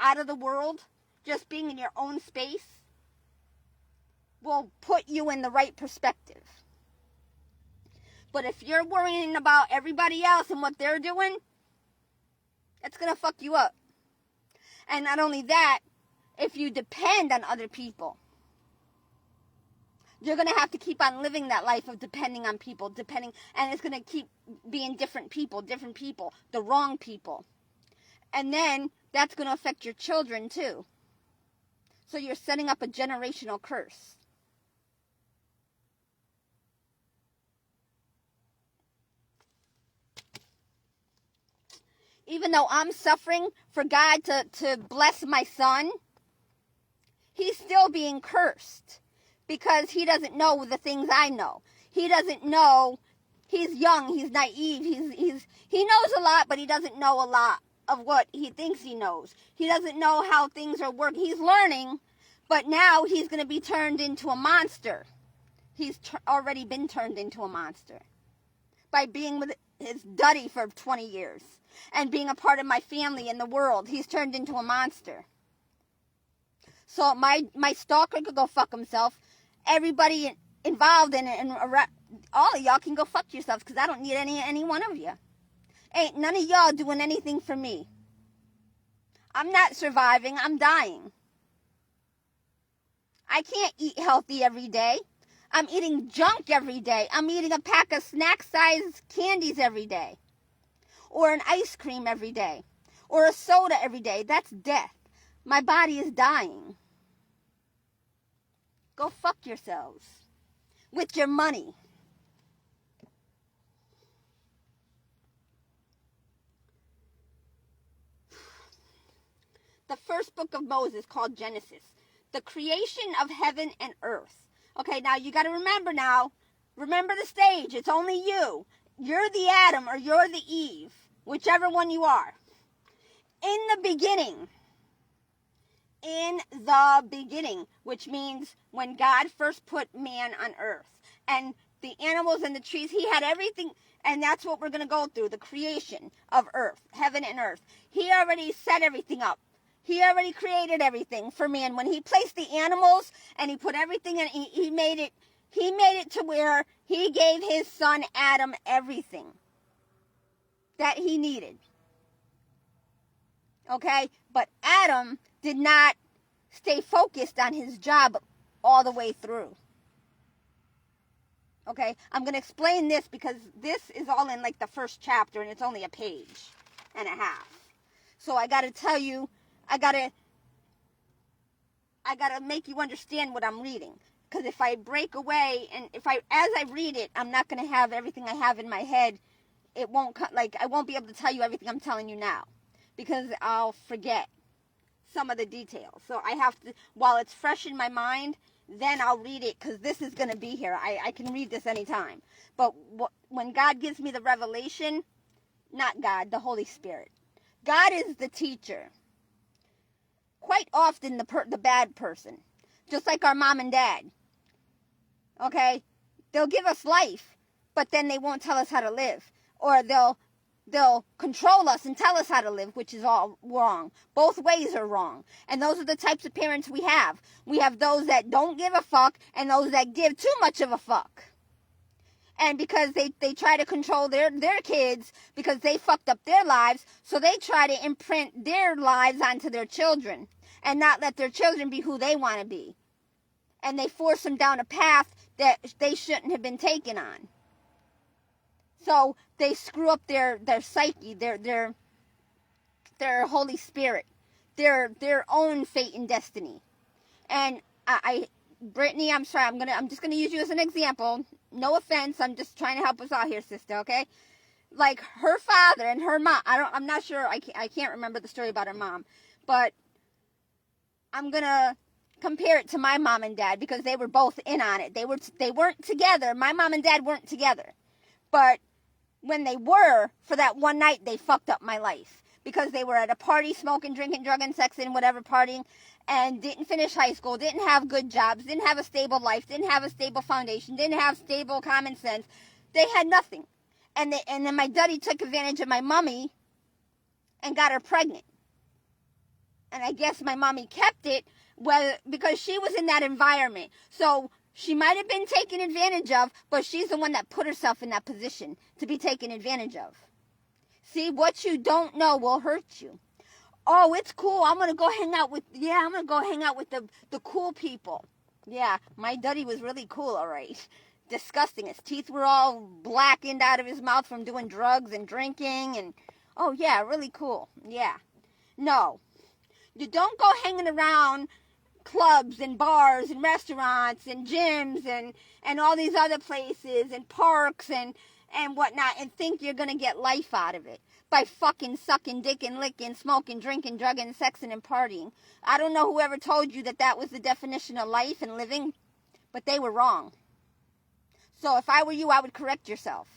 out of the world, just being in your own space, will put you in the right perspective. But if you're worrying about everybody else and what they're doing, it's going to fuck you up. And not only that, if you depend on other people, you're going to have to keep on living that life of depending on people, and it's going to keep being different people, the wrong people. And then that's going to affect your children too. So you're setting up a generational curse. Even though I'm suffering for God to bless my son, he's still being cursed because he doesn't know the things I know. He doesn't know. He's young. He's naive. He knows a lot, but he doesn't know a lot of what he thinks he knows. He doesn't know how things are working. He's learning, but now he's going to be turned into a monster. He's already been turned into a monster by being with his duddy for 20 years and being a part of my family and the world. He's turned into a monster. So my stalker could go fuck himself. Everybody involved in it and all of y'all can go fuck yourselves because I don't need any one of you. Ain't none of y'all doing anything for me. I'm not surviving. I'm dying. I can't eat healthy every day. I'm eating junk every day. I'm eating a pack of snack-sized candies every day. Or an ice cream every day. Or a soda every day. That's death. My body is dying. Go fuck yourselves. With your money. The first book of Moses called Genesis. The creation of heaven and earth. Okay, now you got to remember now. Remember the stage. It's only you. You're the Adam or you're the Eve. Whichever one you are. In the beginning. In the beginning. Which means when God first put man on earth. And the animals and the trees. He had everything. And that's what we're going to go through. The creation of earth. Heaven and earth. He already set everything up. He already created everything for man. When he placed the animals and he put everything in, he made it to where he gave his son Adam everything that he needed. Okay? But Adam did not stay focused on his job all the way through. Okay? I'm going to explain this because this is all in like the first chapter and it's only a page and a half. So I got to tell you, I gotta make you understand what I'm reading. Because if I break away and as I read it, I'm not gonna have everything I have in my head. I won't be able to tell you everything I'm telling you now. Because I'll forget some of the details. So I have to, while it's fresh in my mind, then I'll read it because this is gonna be here. I can read this anytime. But when God gives me the revelation, not God, the Holy Spirit. God is the teacher. Quite often the bad person. Just like our mom and dad. Okay? They'll give us life, but then they won't tell us how to live. Or they'll control us and tell us how to live, which is all wrong. Both ways are wrong. And those are the types of parents we have. We have those that don't give a fuck and those that give too much of a fuck. And because they try to control their kids because they fucked up their lives, so they try to imprint their lives onto their children and not let their children be who they want to be. And they force them down a path that they shouldn't have been taken on. So they screw up their psyche, their Holy Spirit, their own fate and destiny. And Brittany, I'm sorry, I'm just gonna use you as an example. No offense, I'm just trying to help us out here, sister, okay? Like her father and her mom, I'm not sure, I can't remember the story about her mom, but I'm gonna compare it to my mom and dad because they were both in on it. They weren't together. My mom and dad weren't together. But when they were, for that one night, they fucked up my life. Because they were at a party, smoking, drinking, drugging, sexing, whatever, partying, and didn't finish high school, didn't have good jobs, didn't have a stable life, didn't have a stable foundation, didn't have stable common sense. They had nothing. And then my daddy took advantage of my mommy and got her pregnant. And I guess my mommy kept it because she was in that environment. So she might have been taken advantage of, but she's the one that put herself in that position to be taken advantage of. See, what you don't know will hurt you. oh, it's cool. I'm gonna go hang out with the cool people. Yeah, my daddy was really cool, all right. Disgusting. His teeth were all blackened out of his mouth from doing drugs and drinking, and oh yeah, really cool. Yeah. No, you don't go hanging around clubs and bars and restaurants and gyms and all these other places and parks and whatnot and think you're gonna get life out of it by fucking sucking dick and licking, smoking, drinking, drugging, sexing, and partying. I don't know whoever told you that that was the definition of life and living, but they were wrong. So if I were you, I would correct yourself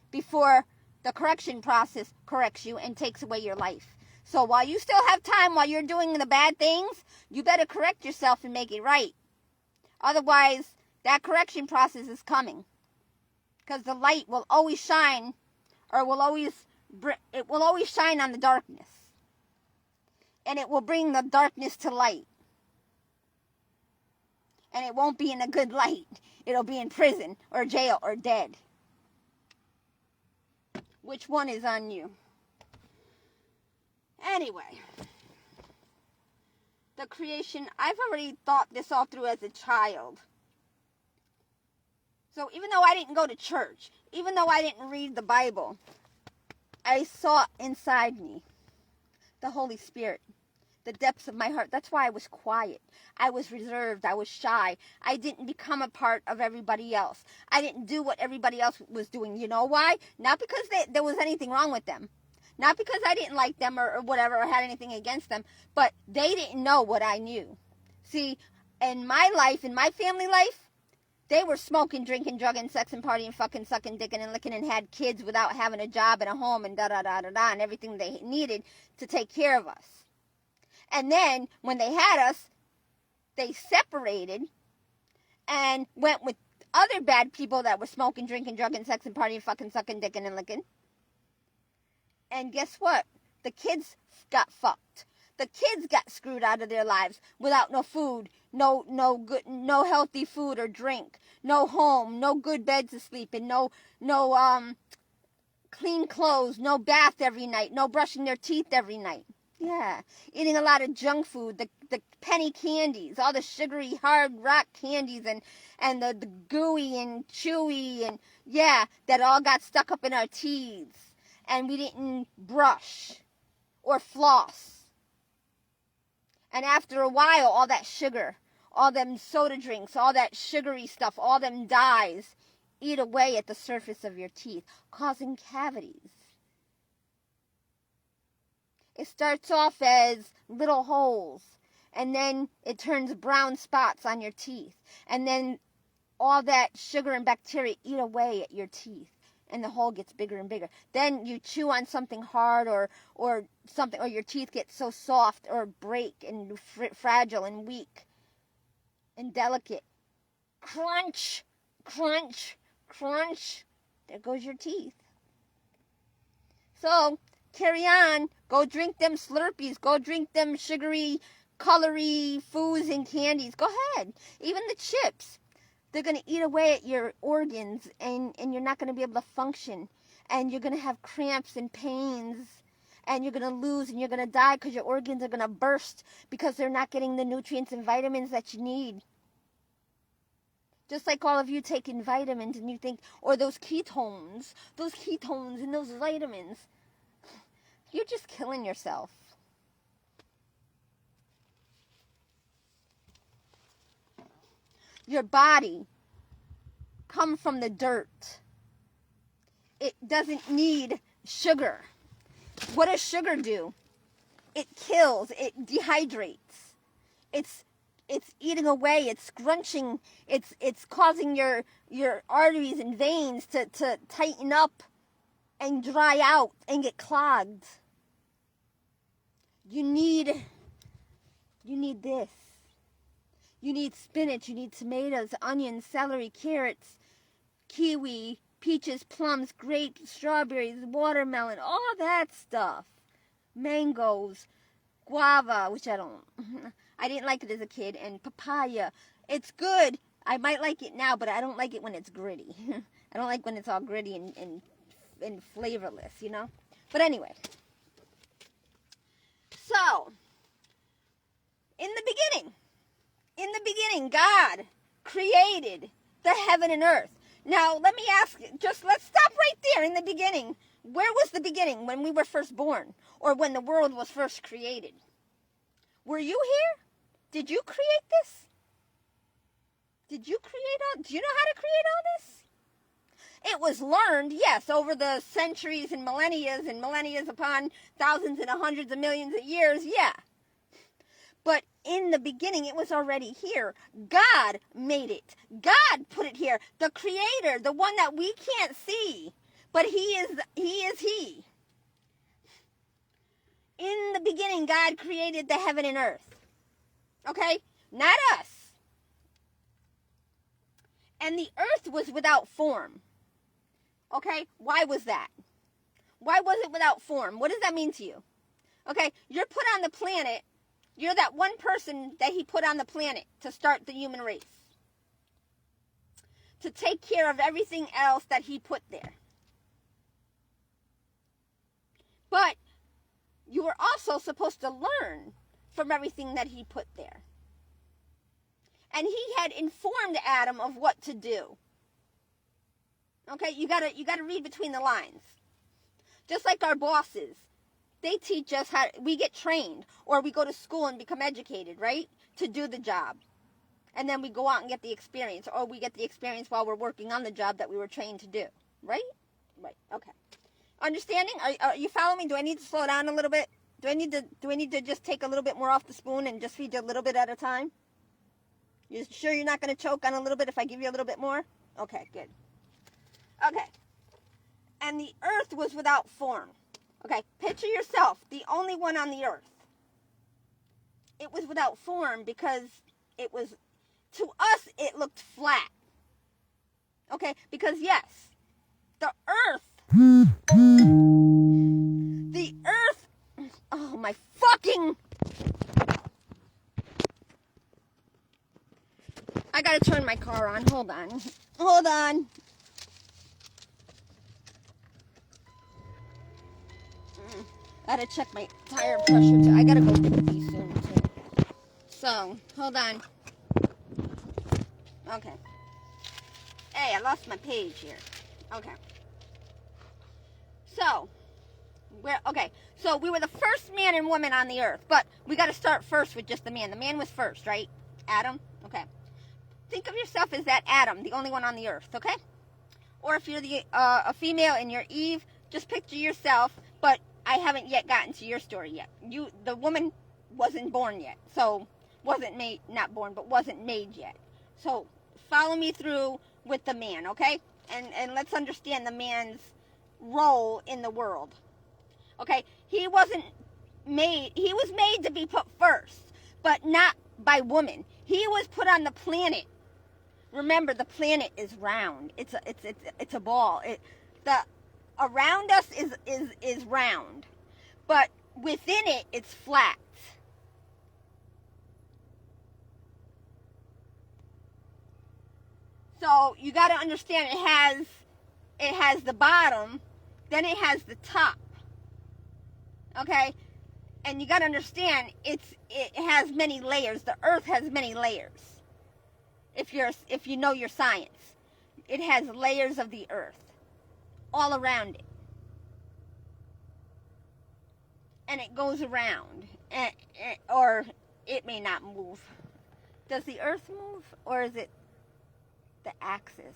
before the correction process corrects you and takes away your life. So while you still have time, while you're doing the bad things, you better correct yourself and make it right. Otherwise, that correction process is coming. Because the light will always shine, or it will always shine on the darkness. And it will bring the darkness to light. And it won't be in a good light. It'll be in prison, or jail, or dead. Which one is on you? Anyway, the creation, I've already thought this all through as a child. So even though I didn't go to church, even though I didn't read the Bible, I saw inside me the Holy Spirit, the depths of my heart. That's why I was quiet. I was reserved. I was shy. I didn't become a part of everybody else. I didn't do what everybody else was doing. You know why? Not because there was anything wrong with them. Not because I didn't like them or whatever or had anything against them, but they didn't know what I knew. See, in my life, in my family life, they were smoking, drinking, drugging, sexing, partying, fucking, sucking, dicking, and licking, and had kids without having a job and a home and da-da-da-da-da and everything they needed to take care of us. And then, when they had us, they separated and went with other bad people that were smoking, drinking, drugging, sexing, partying, fucking, sucking, dicking, and licking. And guess what? The kids got fucked. The kids got screwed out of their lives without no food, no healthy food or drink, no home, no good bed to sleep in, no clean clothes, no bath every night, no brushing their teeth every night. Yeah, eating a lot of junk food, the penny candies, all the sugary hard rock candies and the gooey and chewy and yeah, that all got stuck up in our teeth. And we didn't brush or floss. And after a while, all that sugar, all them soda drinks, all that sugary stuff, all them dyes eat away at the surface of your teeth, causing cavities. It starts off as little holes, and then it turns brown spots on your teeth. And then all that sugar and bacteria eat away at your teeth. And the hole gets bigger and bigger. Then you chew on something hard or something, or your teeth get so soft or break and fragile and weak and delicate. Crunch, crunch, crunch. There goes your teeth. So carry on. Go drink them Slurpees. Go drink them sugary, colory foods and candies. Go ahead. Even the chips. They're going to eat away at your organs, and you're not going to be able to function. And you're going to have cramps and pains. And you're going to lose and you're going to die because your organs are going to burst because they're not getting the nutrients and vitamins that you need. Just like all of you taking vitamins and you think, or those ketones and those vitamins. You're just killing yourself. Your body come from the dirt. It doesn't need sugar. What does sugar do? It kills, it dehydrates. It's eating away, it's scrunching, it's causing your arteries and veins to tighten up and dry out and get clogged. You need this. You need spinach, you need tomatoes, onions, celery, carrots, kiwi, peaches, plums, grapes, strawberries, watermelon, all that stuff. Mangoes, guava, which I didn't like it as a kid, and papaya. It's good. I might like it now, but I don't like it when it's gritty. I don't like when it's all gritty and flavorless, you know? But anyway. So, in the beginning, God created the heaven and earth. Now, let me ask you, let's stop right there in the beginning. Where was the beginning? When we were first born? Or when the world was first created? Were you here? Did you create this? Do you know how to create all this? It was learned, yes, over the centuries and millennia upon thousands and hundreds of millions of years, yeah. But in the beginning, it was already here. God made it. God put it here. The Creator, the one that we can't see, but He is He. In the beginning, God created the heaven and earth. Okay? Not us. And the earth was without form. Okay? Why was that? Why was it without form? What does that mean to you? Okay? You're put on the planet. You're that one person that He put on the planet to start the human race. To take care of everything else that He put there. But you were also supposed to learn from everything that He put there. And He had informed Adam of what to do. Okay, you gotta read between the lines. Just like our bosses, they teach us how we get trained, or we go to school and become educated, right, to do the job, and then we go out and get the experience, or we get the experience while we're working on the job that we were trained to do, right? Right. Okay. Understanding? Are you following me? Do I need to slow down a little bit? Do I need to just take a little bit more off the spoon and just feed you a little bit at a time? You sure you're not going to choke on a little bit if I give you a little bit more? Okay, good. Okay. And the earth was without form. Okay, picture yourself, the only one on the earth. It was without form because it was, to us, it looked flat. Okay, because yes, the earth, oh my fucking, I gotta turn my car on, hold on. I gotta check my tire pressure too. I gotta go pee soon too. So, hold on. Okay. Hey, I lost my page here. Okay. So, we were the first man and woman on the earth, but we gotta start first with just the man. The man was first, right? Adam? Okay. Think of yourself as that Adam, the only one on the earth, okay? Or if you're a female and you're Eve, just picture yourself, but I haven't yet gotten to your story yet. The woman wasn't born yet. So, wasn't made yet. So, follow me through with the man, okay? And let's understand the man's role in the world. Okay? He was made to be put first, but not by woman. He was put on the planet. Remember, the planet is round. It's a ball. Around us is round, but within it, it's flat. So you got to understand it has the bottom, then it has the top. Okay, and you got to understand it has many layers. The earth has many layers. If you know your science, it has layers of the earth all around it. And it goes around, or it may not move. Does the earth move, or is it the axis?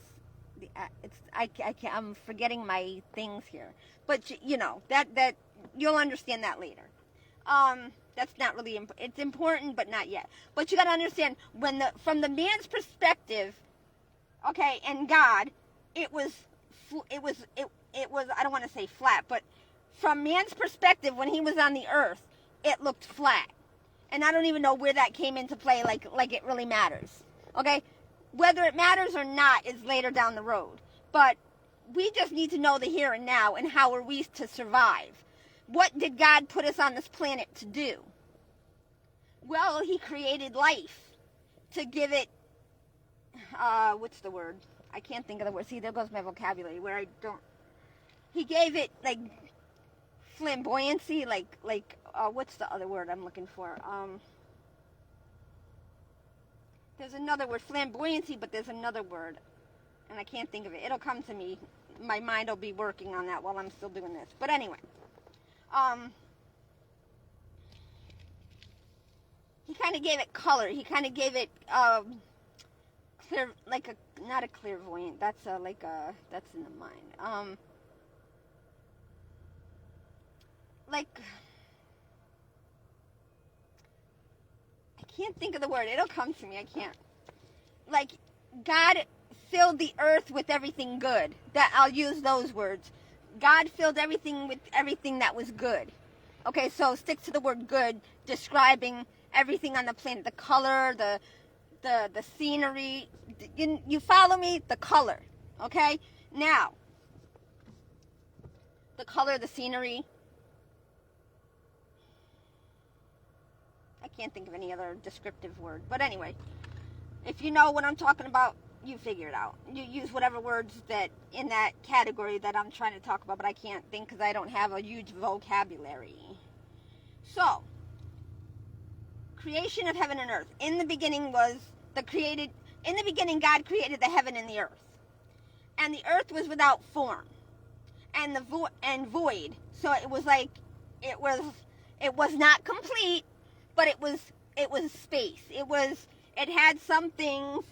I'm forgetting my things here, but you know that you'll understand that later. That's not really it's important, but not yet. But you got to understand from the man's perspective, okay, and God, it was I don't want to say flat, but from man's perspective, when he was on the earth, it looked flat. And I don't even know where that came into play, like it really matters. Okay? Whether it matters or not is later down the road. But we just need to know the here and now, and how are we to survive. What did God put us on this planet to do? Well, He created life to give it, what's the word? I can't think of the word. See, there goes my vocabulary where I don't. He gave it like flamboyancy, like what's the other word I'm looking for? There's another word, flamboyancy, but there's another word, and I can't think of it. It'll come to me. My mind will be working on that while I'm still doing this. But anyway, he kind of gave it color. He kind of gave it clear, like a, not a clairvoyant. That's that's in the mind. Like, I can't think of the word. It'll come to me. I can't. Like, God filled the earth with everything good. That I'll use those words. God filled everything with everything that was good. Okay, so stick to the word good, describing everything on the planet. The color, the scenery. You follow me? The color. Okay? Now, the color, the scenery. I can't think of any other descriptive word. But anyway, if you know what I'm talking about, you figure it out. You use whatever words that in that category that I'm trying to talk about, but I can't think because I don't have a huge vocabulary. So, creation of heaven and earth. In the beginning God created the heaven and the earth. And the earth was without form and void. So it was like it was not complete, but it was space. It had some things,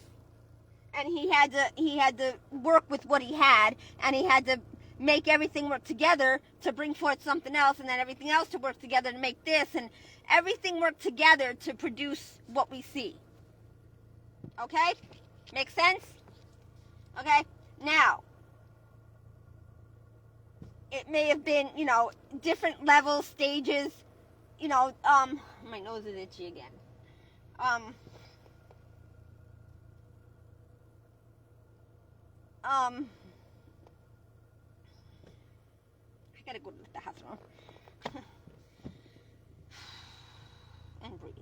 and he had to work with what he had, and he had to make everything work together to bring forth something else, and then everything else to work together to make this, and everything worked together to produce what we see. Okay? Make sense? Okay? Now, it may have been, different levels, stages, my nose is itchy again. I gotta go to the bathroom. And breathe.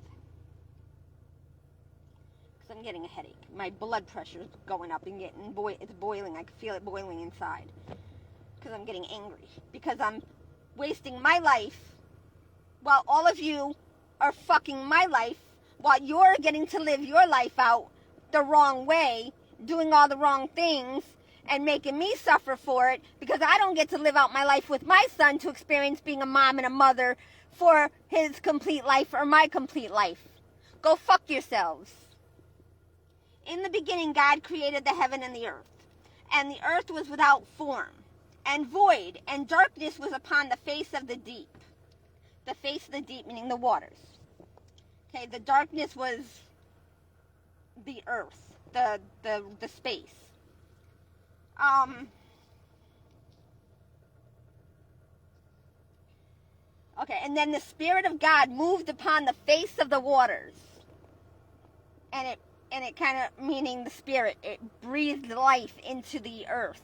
Because I'm getting a headache. My blood pressure is going up and it's boiling. I can feel it boiling inside. Because I'm getting angry. Because I'm wasting my life while all of you are fucking my life, while you're getting to live your life out the wrong way, doing all the wrong things, and making me suffer for it because I don't get to live out my life with my son to experience being a mom and a mother for his complete life or my complete life. Go fuck yourselves. In the beginning, God created the heaven and the earth. And the earth was without form and void, and darkness was upon the face of the deep. The face of the deep, meaning the waters. Okay, the darkness was the earth, the space. Okay, and then the Spirit of God moved upon the face of the waters. And it kind of, meaning the Spirit, it breathed life into the earth.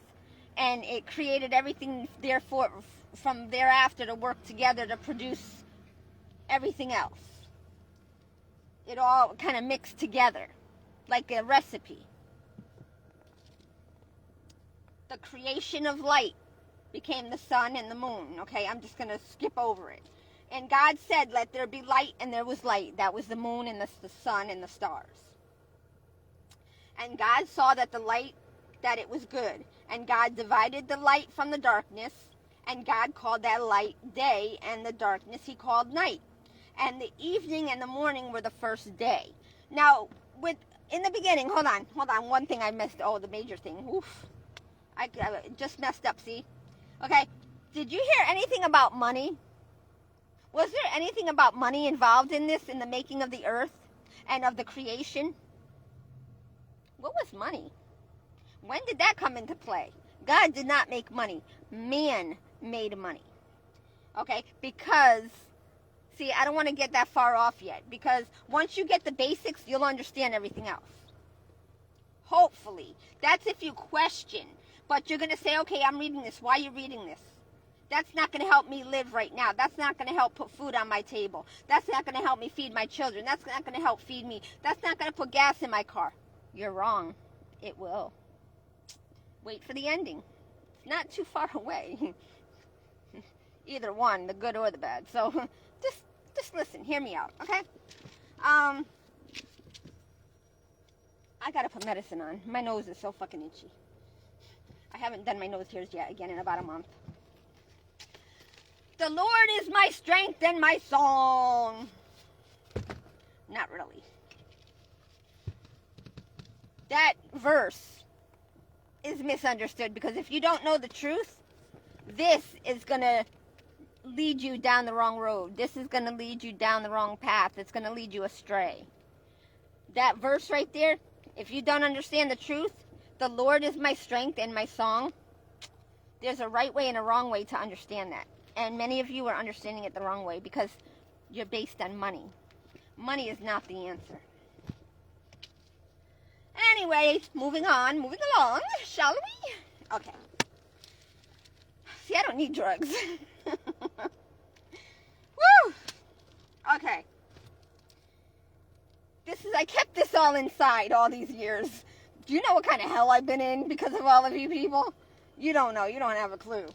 And it created everything, therefore, from thereafter to work together to produce everything else. It all kind of mixed together, like a recipe. The creation of light became the sun and the moon. Okay, I'm just going to skip over it. And God said, let there be light, and there was light. That was the moon and the sun and the stars. And God saw that the light, that it was good. And God divided the light from the darkness, and God called that light day, and the darkness he called night. And the evening and the morning were the first day. Now, in the beginning, hold on, one thing I missed. Oh, the major thing. Oof. I just messed up, see? Okay, did you hear anything about money? Was there anything about money involved in this, in the making of the earth and of the creation? What was money? When did that come into play? God did not make money. Man made money. Okay, because, see, I don't want to get that far off yet, because once you get the basics, you'll understand everything else. Hopefully. That's if you question. But you're going to say, okay, I'm reading this. Why are you reading this? That's not going to help me live right now. That's not going to help put food on my table. That's not going to help me feed my children. That's not going to help feed me. That's not going to put gas in my car. You're wrong. It will. Wait for the ending. It's not too far away. Either one, the good or the bad. So just Just listen. Hear me out, okay? I gotta put medicine on. My nose is so fucking itchy. I haven't done my nose hairs yet, again, in about a month. The Lord is my strength and my song. Not really. That verse is misunderstood, because if you don't know the truth, this is going to lead you down the wrong road. This is going to lead you down the wrong path. It's going to lead you astray. That verse right there, if you don't understand the truth, the Lord is my strength and my song, there's a right way and a wrong way to understand that. And many of you are understanding it the wrong way because you're based on money. Money is not the answer. Anyway, moving along, shall we? Okay. See, I don't need drugs. Woo! Okay. I kept this all inside all these years. Do you know what kind of hell I've been in because of all of you people? You don't know. You don't have a clue.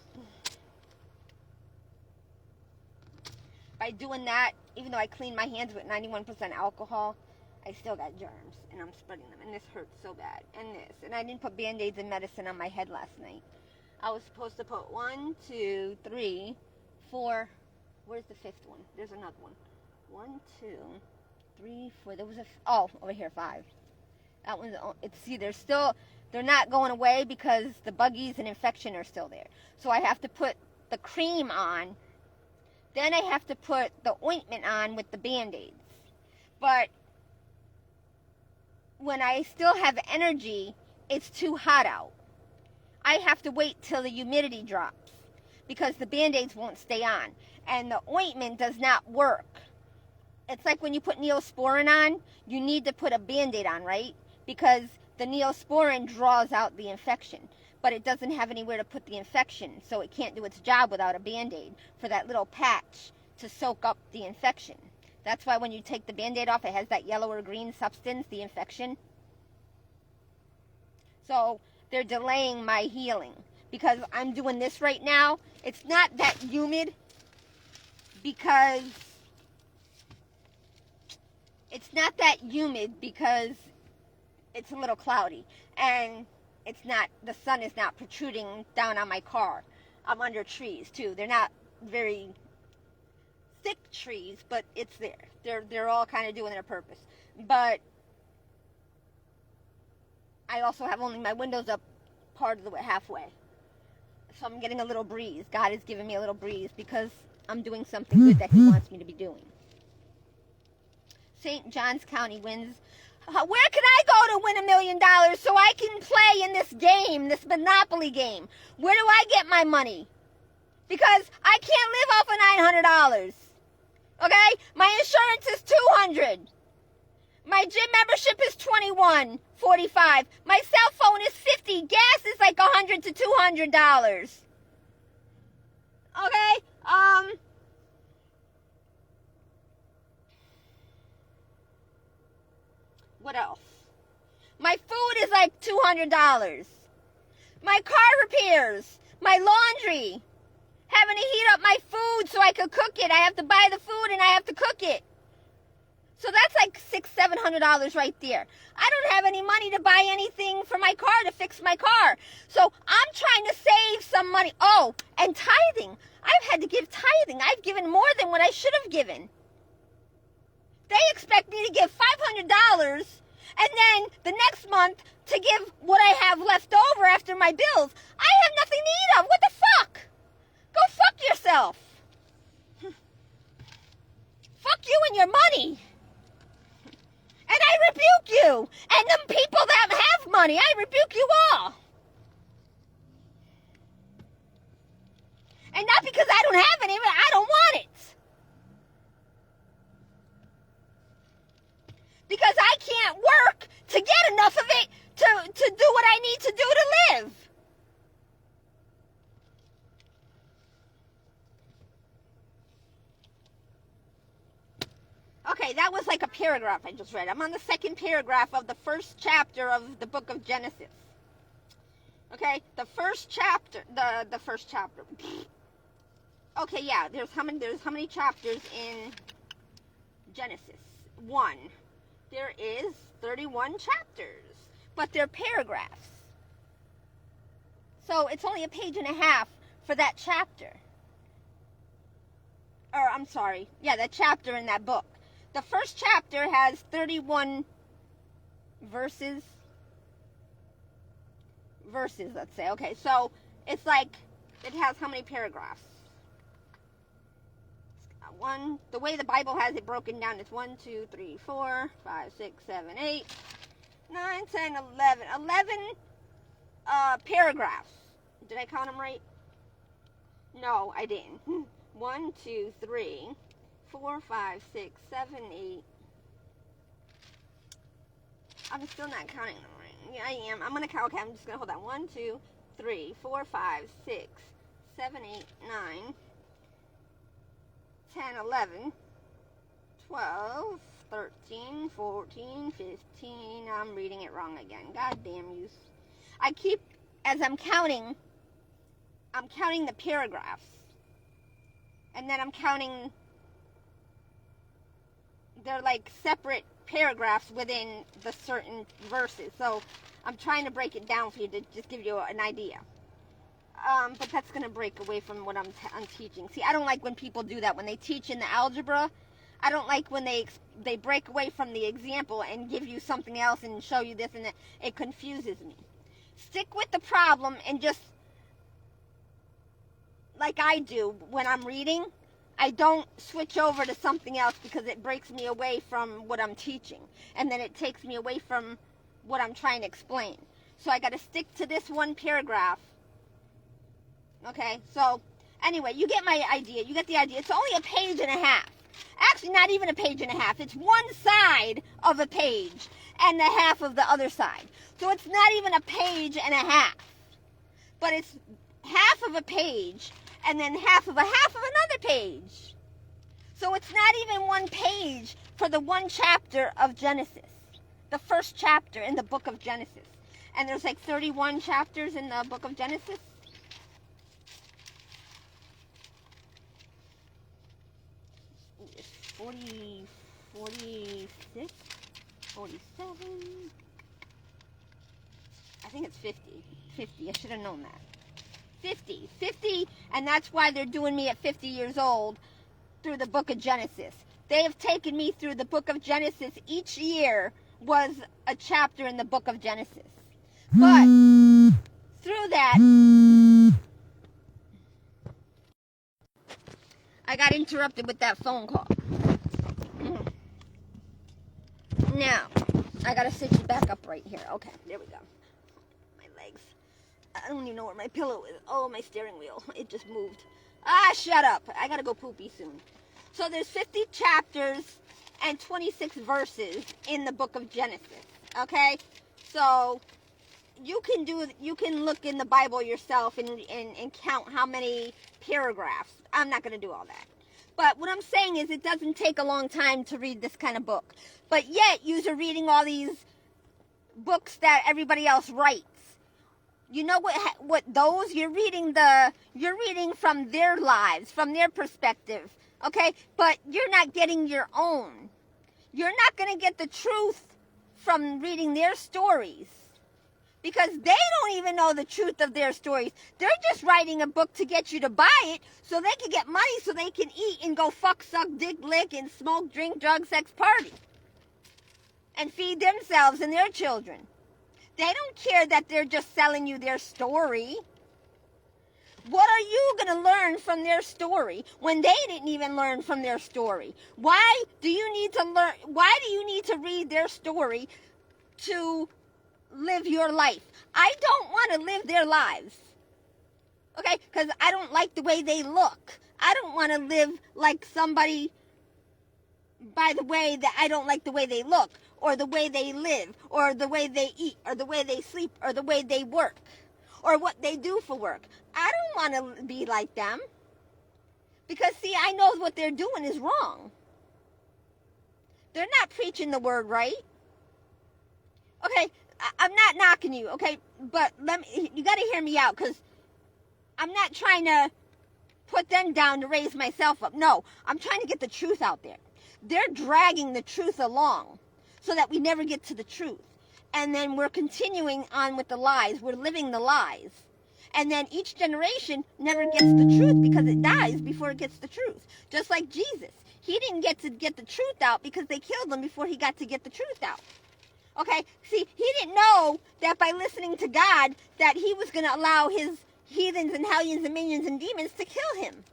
By doing that, even though I clean my hands with 91% alcohol, I still got germs, and I'm spreading them, and this hurts so bad, and I didn't put Band-Aids and medicine on my head last night. I was supposed to put 1, 2, 3, 4, where's the fifth one? There's another one. 1, 2, 3, 4, there was over here, 5. That one's, they're not going away because the buggies and infection are still there. So I have to put the cream on, then I have to put the ointment on with the Band-Aids. But when I still have energy, it's too hot out. I have to wait till the humidity drops because the Band-Aids won't stay on. And the ointment does not work. It's like when you put Neosporin on, you need to put a Band-Aid on, right? Because the Neosporin draws out the infection, but it doesn't have anywhere to put the infection, so it can't do its job without a Band-Aid for that little patch to soak up the infection. That's why when you take the Band-Aid off, it has that yellow or green substance, the infection. So they're delaying my healing because I'm doing this right now. It's not that humid because it's a little cloudy, and the sun is not protruding down on my car. I'm under trees too. They're not very thick trees, but it's there. They're all kind of doing their purpose. But I also have only my windows up part of the way, halfway. So I'm getting a little breeze. God is giving me a little breeze because I'm doing something good that He wants me to be doing. St. Johns County wins. Where can I go to win $1 million so I can play in this game, this Monopoly game? Where do I get my money? Because I can't live off of $900. Okay? My insurance is $200. My gym membership is $21.45. My cell phone is $50. Gas is like $100 to $200. Okay? What else? My food is like $200. My car repairs, my laundry, having to heat up my food so I could cook it. I have to buy the food and I have to cook it. So that's like $600-700 right there. I don't have any money to buy anything for my car, to fix my car. So I'm trying to save some money. Oh, and tithing. I've had to give tithing. I've given more than what I should have given. They expect me to give $500 and then the next month to give what I have left over after my bills. I have nothing to eat of. What the fuck? Go fuck yourself. Fuck you and your money. And I rebuke you. And the people that have money, I rebuke you all. And not because I don't have any, but I don't want it. Because I can't work to get enough of it to do what I need to do to live. Okay, that was like a paragraph I just read. I'm on the second paragraph of the first chapter of the book of Genesis. Okay, the first chapter. Okay, yeah, there's how many chapters in Genesis 1, there is 31 chapters, but they're paragraphs. So it's only a page and a half for that chapter. Or, I'm sorry, that chapter in that book. The first chapter has 31 verses, let's say. Okay, so it's like, it has how many paragraphs? The way the Bible has it broken down is 1, 2, 3, 4, 5, 6, 7, 8, 9, 10, 11. 11 paragraphs. Did I count them right? No, I didn't. 1, 2, 3, 4, 5, 6, 7, 8. I'm still not counting them right. Yeah, I am. I'm going to count. Okay, I'm just going to hold on. 1, 2, 3, 4, 5, 6, 7, 8, 9, 10, 11, 12, 13, 14, 15. I'm reading it wrong again. God damn you. As I'm counting the paragraphs. And then I'm counting, they're like separate paragraphs within the certain verses. So I'm trying to break it down for you to just give you an idea. But that's going to break away from what I'm teaching. See, I don't like when people do that. When they teach in the algebra, I don't like when they break away from the example and give you something else and show you this and that. It confuses me. Stick with the problem and just, like I do when I'm reading, I don't switch over to something else because it breaks me away from what I'm teaching. And then it takes me away from what I'm trying to explain. So I got to stick to this one paragraph. Okay, so anyway, you get my idea. You get the idea. It's only a page and a half. Actually, not even a page and a half. It's one side of a page and the half of the other side. So it's not even a page and a half. But it's half of a page and then half of another page. So it's not even one page for the one chapter of Genesis. The first chapter in the book of Genesis. And there's like 31 chapters in the book of Genesis. It's 40, 46, 47. I think it's 50. 50. I should have known that. 50, and that's why they're doing me at 50 years old through the book of Genesis. They have taken me through the book of Genesis. Each year was a chapter in the book of Genesis. But through that, I got interrupted with that phone call. Now, I got to sit you back up right here. Okay, there we go. My legs. I don't even know where my pillow is. Oh, my steering wheel. It just moved. Ah, shut up. I gotta go poopy soon. So there's 50 chapters and 26 verses in the book of Genesis. Okay? So you can look in the Bible yourself and count how many paragraphs. I'm not gonna do all that. But what I'm saying is it doesn't take a long time to read this kind of book. But yet, you're reading all these books that everybody else writes. You know what those you're reading from their lives, from their perspective, okay? But you're not getting your own. You're not going to get the truth from reading their stories because they don't even know the truth of their stories. They're just writing a book to get you to buy it so they can get money so they can eat and go fuck, suck, dick, lick, and smoke, drink, drug, sex, party and feed themselves and their children. They don't care that they're just selling you their story. What are you going to learn from their story when they didn't even learn from their story? Why do you need to read their story to live your life? I don't want to live their lives. Okay? Because I don't like the way they look. I don't want to live like somebody by the way that I don't like the way they look, or the way they live, or the way they eat, or the way they sleep, or the way they work, or what they do for work. I don't want to be like them. Because, see, I know what they're doing is wrong. They're not preaching the word right. Okay, I'm not knocking you, okay? But you got to hear me out, because I'm not trying to put them down to raise myself up. No, I'm trying to get the truth out there. they're dragging the truth along so that we never get to the truth. And then we're continuing on with the lies. We're living the lies. And then each generation never gets the truth because it dies before it gets the truth. Just like Jesus. He didn't get to get the truth out because they killed him before he got to get the truth out. Okay? See, he didn't know that by listening to God that he was going to allow his heathens and hellions and minions and demons to kill him.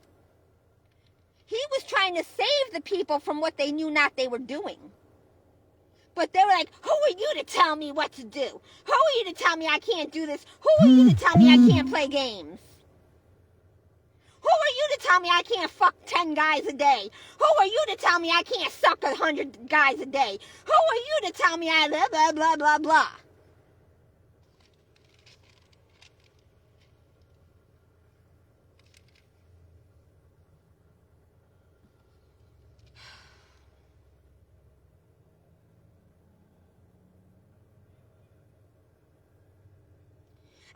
He was trying to save the people from what they knew not they were doing. But they were like, who are you to tell me what to do? Who are you to tell me I can't do this? Who are you to tell me I can't play games? Who are you to tell me I can't fuck 10 guys a day? Who are you to tell me I can't suck 100 guys a day? Who are you to tell me I blah, blah, blah, blah, blah?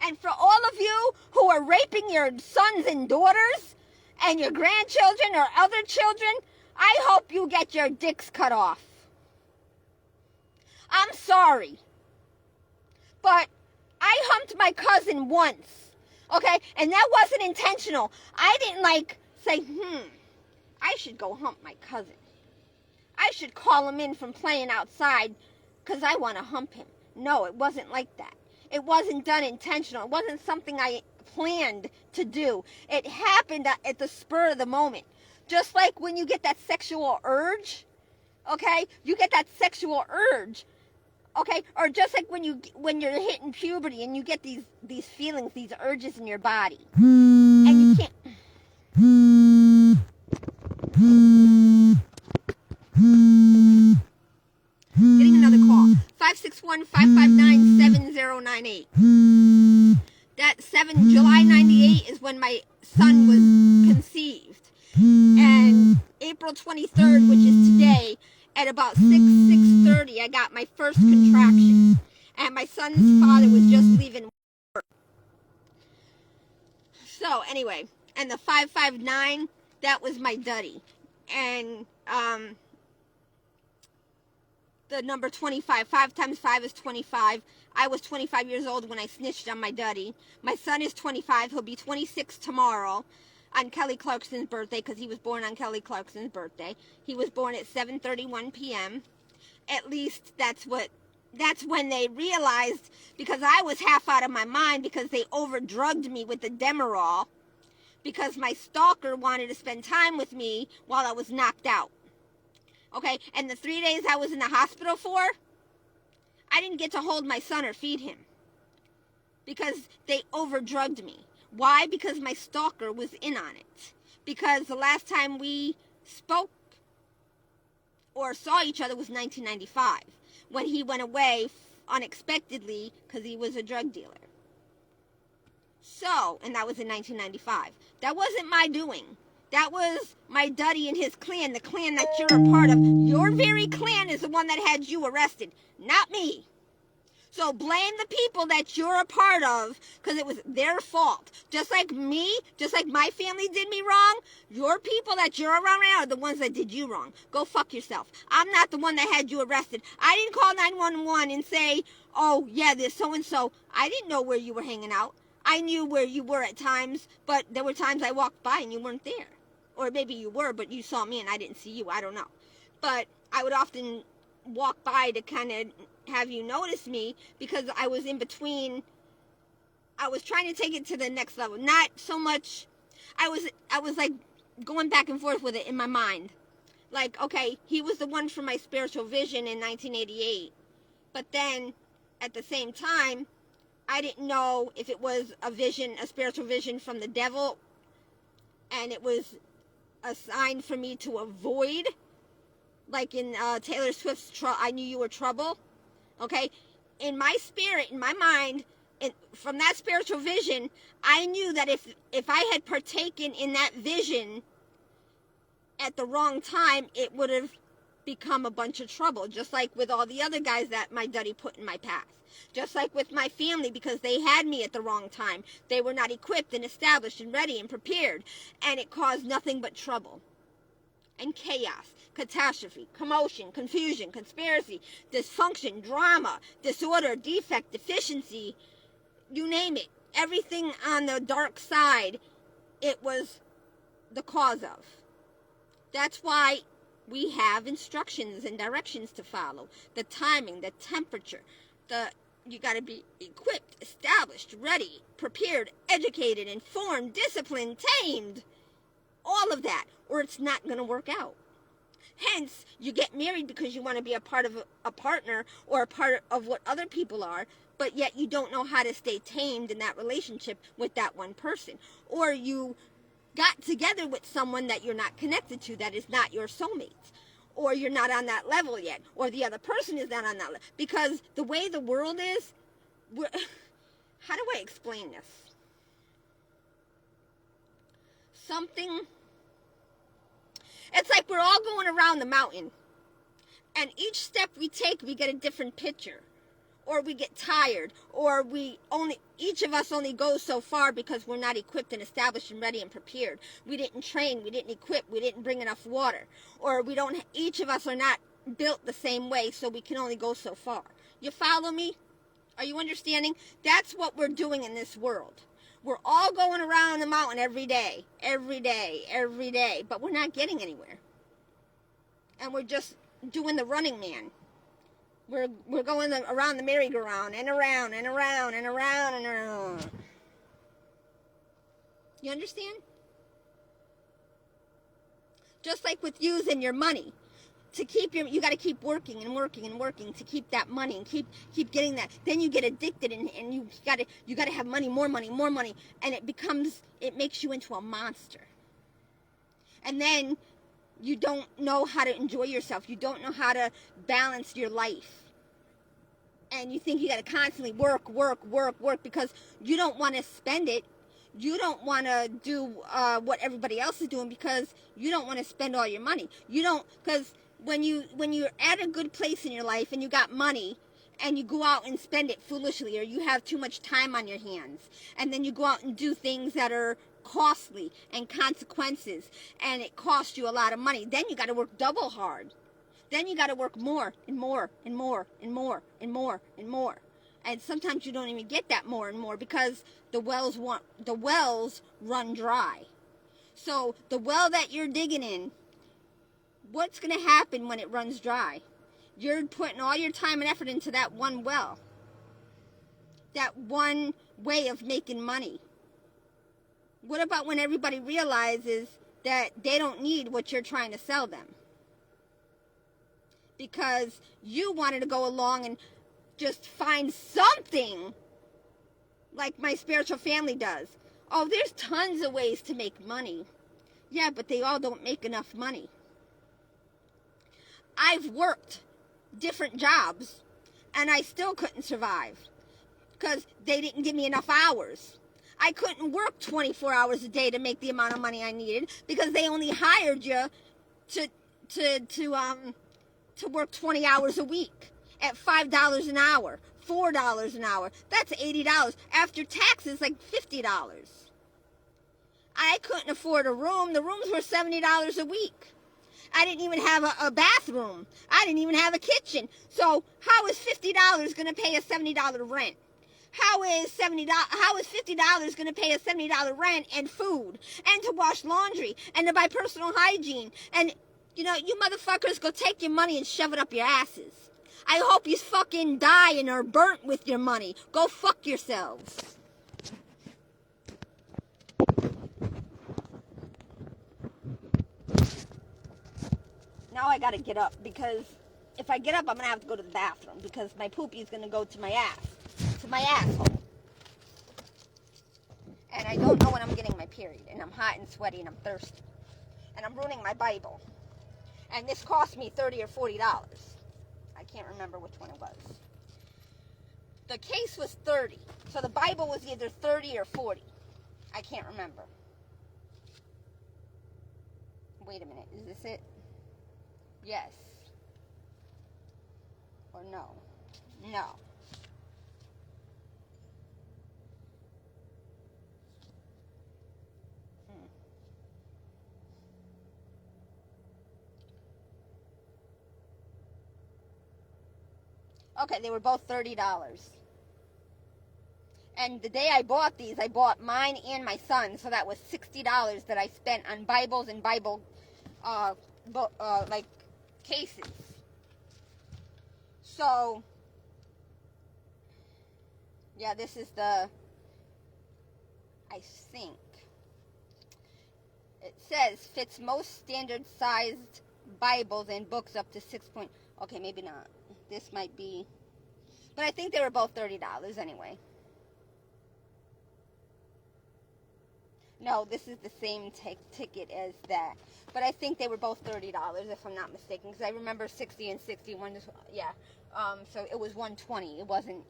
And for all of you who are raping your sons and daughters and your grandchildren or other children, I hope you get your dicks cut off. I'm sorry. But I humped my cousin once. Okay? And that wasn't intentional. I didn't say, I should go hump my cousin. I should call him in from playing outside because I want to hump him. No, it wasn't like that. It wasn't done intentional. It wasn't something I planned to do. It happened at the spur of the moment. Just like when you get that sexual urge, okay? You get that sexual urge, okay? Or just like when you're hitting puberty and you get these feelings, these urges in your body. And you can't... Getting another call. 561-559-7098. That July 98 is when my son was conceived. And April 23rd, which is today, at about 6:30, I got my first contraction. And my son's father was just leaving work. So, anyway, and the 559, that was my duddy. And, the number 25. 5 times 5 is 25. I was 25 years old when I snitched on my duddy. My son is 25. He'll be 26 tomorrow on Kelly Clarkson's birthday because he was born on Kelly Clarkson's birthday. He was born at 7:31 p.m. At least that's when they realized, because I was half out of my mind because they overdrugged me with the Demerol because my stalker wanted to spend time with me while I was knocked out. Okay, and the 3 days I was in the hospital for, I didn't get to hold my son or feed him because they overdrugged me. Why? Because my stalker was in on it. Because the last time we spoke or saw each other was 1995 when he went away unexpectedly because he was a drug dealer. So, and that was in 1995. That wasn't my doing. That was my duddy and his clan, the clan that you're a part of. Your very clan is the one that had you arrested, not me. So blame the people that you're a part of because it was their fault. Just like me, just like my family did me wrong, your people that you're around right now are the ones that did you wrong. Go fuck yourself. I'm not the one that had you arrested. I didn't call 911 and say, oh, yeah, there's so-and-so. I didn't know where you were hanging out. I knew where you were at times, but there were times I walked by and you weren't there. Or maybe you were, but you saw me and I didn't see you. I don't know. But I would often walk by to kind of have you notice me because I was in between. I was trying to take it to the next level. Not so much. I was like going back and forth with it in my mind. Like, okay, he was the one from my spiritual vision in 1988. But then at the same time, I didn't know if it was a vision, a spiritual vision from the devil, and it was a sign for me to avoid, like in Taylor Swift's I Knew You Were Trouble. Okay, in my spirit, in my mind, from that spiritual vision, I knew that if I had partaken in that vision at the wrong time, it would have become a bunch of trouble, just like with all the other guys that my duddy put in my path. Just like with my family, because they had me at the wrong time. They were not equipped and established and ready and prepared, and it caused nothing but trouble. and chaos, catastrophe, commotion, confusion, conspiracy, dysfunction, drama, disorder, defect, deficiency, you name it. Everything on the dark side, it was the cause of. That's why we have instructions and directions to follow. The timing, the temperature, you got to be equipped, established, ready, prepared, educated, informed, disciplined, tamed. All of that, or it's not going to work out. Hence, you get married because you want to be a part of a partner or a part of what other people are, but yet you don't know how to stay tamed in that relationship with that one person. Or you got together with someone that you're not connected to, that is not your soulmate. Or you're not on that level yet. Or the other person is not on that level. Because the way the world is, how do I explain this? It's like we're all going around the mountain. And each step we take, we get a different picture. Or we get tired. Or each of us only goes so far because we're not equipped and established and ready and prepared. We didn't train, we didn't equip, we didn't bring enough water. Or each of us are not built the same way, so we can only go so far. You follow me? Are you understanding? That's what we're doing in this world. We're all going around the mountain every day, but we're not getting anywhere. And we're just doing the running man. We're going around the merry-go-round and around and around and around and around. You understand? Just like with using your money. You got to keep working and working and working to keep that money and keep getting that. Then you get addicted and you got to have money, more money, and it makes you into a monster. And then you don't know how to enjoy yourself. You don't know how to balance your life. And you think you got to constantly work because you don't want to spend it. You don't want to do what everybody else is doing because you don't want to spend all your money. Because when you're at a good place in your life and you got money and you go out and spend it foolishly, or you have too much time on your hands, and then you go out and do things that are costly and consequences, and it costs you a lot of money, then you got to work double hard. Then you got to work more and more and more and more and more and more. And sometimes you don't even get that more and more because the wells run dry. So the well that you're digging in, what's going to happen when it runs dry? You're putting all your time and effort into that one well. That one way of making money. What about when everybody realizes that they don't need what you're trying to sell them? Because you wanted to go along and just find something like my spiritual family does. Oh, there's tons of ways to make money. Yeah, but they all don't make enough money. I've worked different jobs and I still couldn't survive because they didn't give me enough hours. I couldn't work 24 hours a day to make the amount of money I needed because they only hired you to work 20 hours a week at $5 an hour, $4 an hour. That's $80. After taxes, like $50. I couldn't afford a room. The rooms were $70 a week. I didn't even have a bathroom. I didn't even have a kitchen. So how is $50 going to pay a $70 rent? How is $50 going to pay a $70 rent and food and to wash laundry and to buy personal hygiene? And you motherfuckers, go take your money and shove it up your asses. I hope you fucking die and are burnt with your money. Go fuck yourselves. Now I gotta get up because if I get up, I'm gonna have to go to the bathroom because my poopy is gonna go to my asshole. And I don't know when I'm getting my period, and I'm hot and sweaty and I'm thirsty. And I'm ruining my Bible. And this cost me $30 or $40. I can't remember which one it was. The case was 30. So the Bible was either 30 or 40. I can't remember. Wait a minute. Is this it? Yes. Or no? No. Okay, they were both $30. And the day I bought these, I bought mine and my son, so that was $60 that I spent on Bibles and Bible, like, cases. So, yeah, this is the, I think, it says, fits most standard-sized Bibles and books up to 6 point, okay, maybe not. This might be, but I think they were both $30 anyway. No, this is the same ticket as that. But I think they were both $30, if I'm not mistaken. Because I remember 60 and 61. Yeah. So it was $120. It wasn't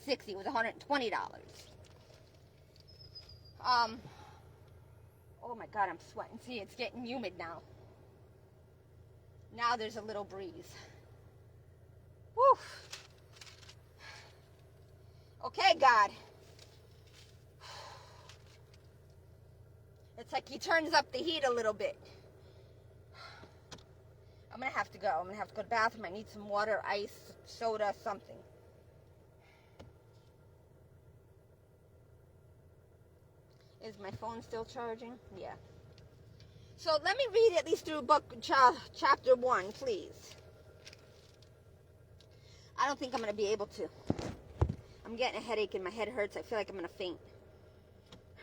60. It was $120. Oh my God, I'm sweating. See, it's getting humid now. Now there's a little breeze. Woo. Okay, God. It's like he turns up the heat a little bit. I'm going to have to go. I'm going to have to go to the bathroom. I need some water, ice, soda, something. Is my phone still charging? Yeah. So let me read at least through book chapter 1, please. I don't think I'm going to be able to. I'm getting a headache and my head hurts. I feel like I'm going to faint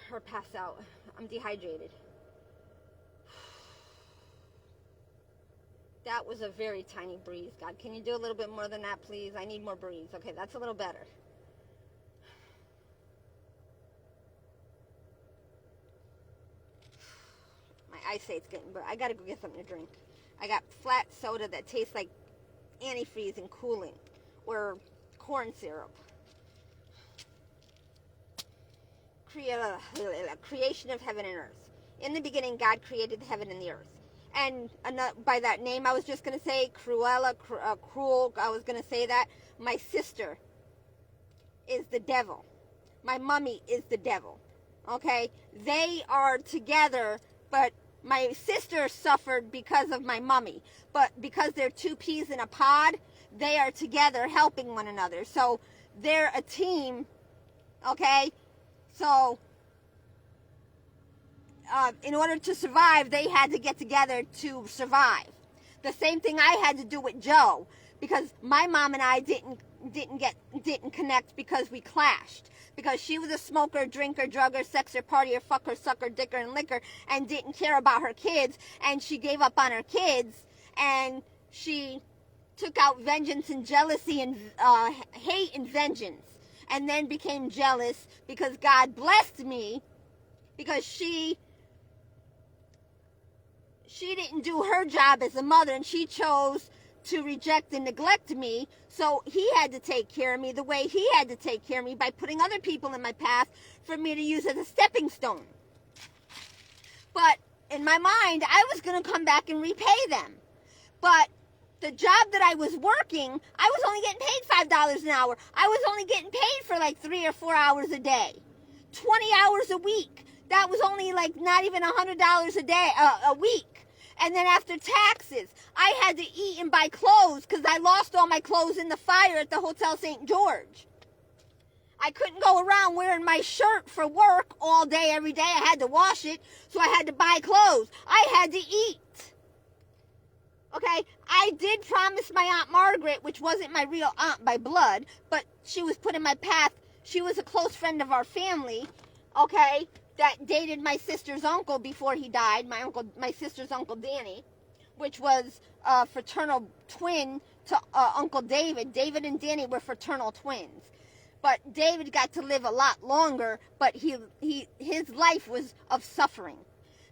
or pass out. I'm dehydrated. That was a very tiny breeze. God, can you do a little bit more than that, please? I need more breeze. Okay, that's a little better. My eyesight's getting, but I gotta go get something to drink. I got flat soda that tastes like antifreeze and cooling, or corn syrup. Creation of heaven and earth. In the beginning, God created the heaven and the earth. And by that name, I was just going to say Cruella, cruel. I was going to say that. My sister is the devil. My mummy is the devil. Okay? They are together, but my sister suffered because of my mummy. But because they're two peas in a pod, they are together helping one another. So they're a team. Okay? So, in order to survive, they had to get together to survive. The same thing I had to do with Joe, because my mom and I didn't connect because we clashed. Because she was a smoker, drinker, drugger, sexer, partier, fucker, sucker, dicker, and liquor, and didn't care about her kids, and she gave up on her kids, and she took out vengeance and jealousy and hate and vengeance. And then became jealous because God blessed me, because she didn't do her job as a mother, and she chose to reject and neglect me. So he had to take care of me the way he had to take care of me, by putting other people in my path for me to use as a stepping stone. But in my mind, I was going to come back and repay them. But the job that I was working, I was only getting paid $5 an hour. I was only getting paid for like 3 or 4 hours a day. 20 hours a week. That was only like not even $100 a day, a week. And then after taxes, I had to eat and buy clothes because I lost all my clothes in the fire at the Hotel St. George. I couldn't go around wearing my shirt for work all day, every day. I had to wash it, so I had to buy clothes. I had to eat. Okay, I did promise my Aunt Margaret, which wasn't my real aunt by blood, but she was put in my path. She was a close friend of our family, okay, that dated my sister's uncle before he died, my sister's Uncle Danny, which was a fraternal twin to Uncle David. David and Danny were fraternal twins. But David got to live a lot longer, but his life was of suffering,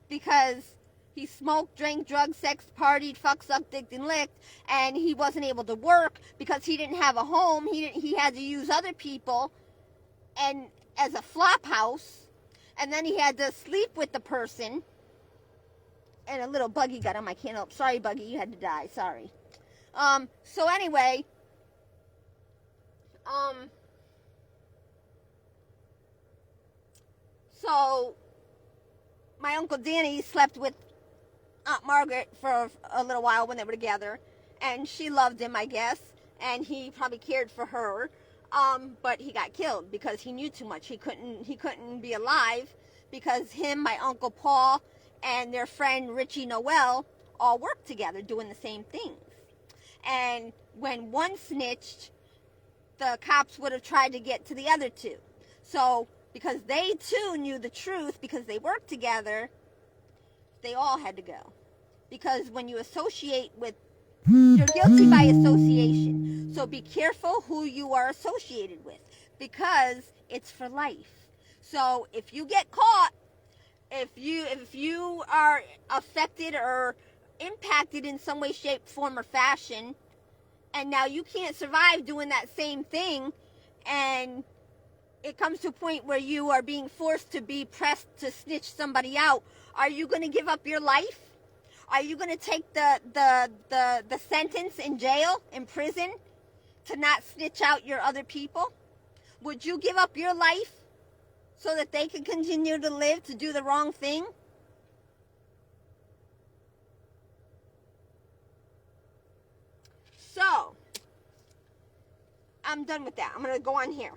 because he smoked, drank, drugged, sex, partied, fucked, sucked, dicked, and licked, and he wasn't able to work because he didn't have a home. He had to use other people and as a flop house, and then he had to sleep with the person. And a little buggy got on my candle. Sorry, Buggy, you had to die. Sorry. So anyway, so my Uncle Danny slept with Aunt Margaret for a little while when they were together, and she loved him, I guess. and he probably cared for her, but he got killed because he knew too much. He couldn't be alive because him, my Uncle Paul, and their friend Richie Noel all worked together doing the same things. And when one snitched, the cops would have tried to get to the other two. So because they too knew the truth, because they worked together, they all had to go. Because when you associate with, you're guilty by association. So be careful who you are associated with, because it's for life. So if you get caught, if you are affected or impacted in some way, shape, form, or fashion, and now you can't survive doing that same thing, and it comes to a point where you are being forced to be pressed to snitch somebody out, are you going to give up your life? Are you going to take the sentence in jail, in prison, to not snitch out your other people? Would you give up your life so that they can continue to live, to do the wrong thing? So, I'm done with that. I'm going to go on here.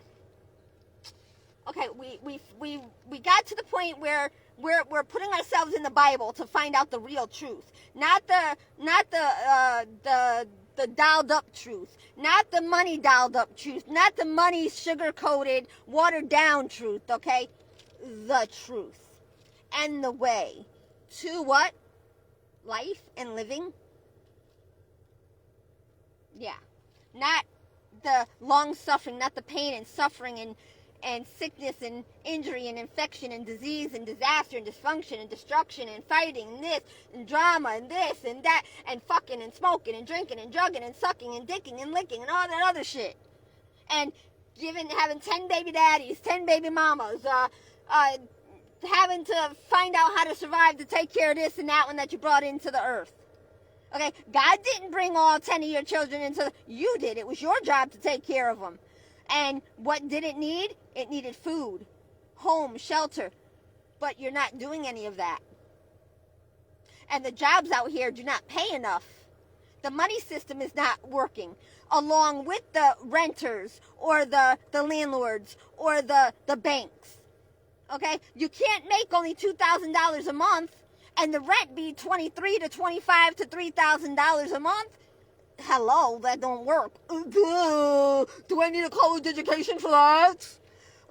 Okay, we got to the point where we're putting ourselves in the Bible to find out the real truth, not the dialed up truth, not the money dialed up truth, not the money sugar coated, watered down truth. Okay, the truth and the way to what? Life and living. Yeah, not the long suffering, not the pain and suffering and sickness and injury and infection and disease and disaster and dysfunction and destruction and fighting and this and drama and this and that and fucking and smoking and drinking and drugging and sucking and dicking and licking and all that other shit. And having 10 baby daddies, 10 baby mamas, having to find out how to survive to take care of this and that one that you brought into the earth. Okay, God didn't bring all 10 of your children into you did. It was your job to take care of them. And what did it need? It needed food, home, shelter. But you're not doing any of that. And the jobs out here do not pay enough. The money system is not working, along with the renters or the landlords or the banks. Okay? You can't make only $2,000 a month and the rent be $2,300 to $2,500 to $3,000 a month. Hello, that don't work. Do I need a college education for that?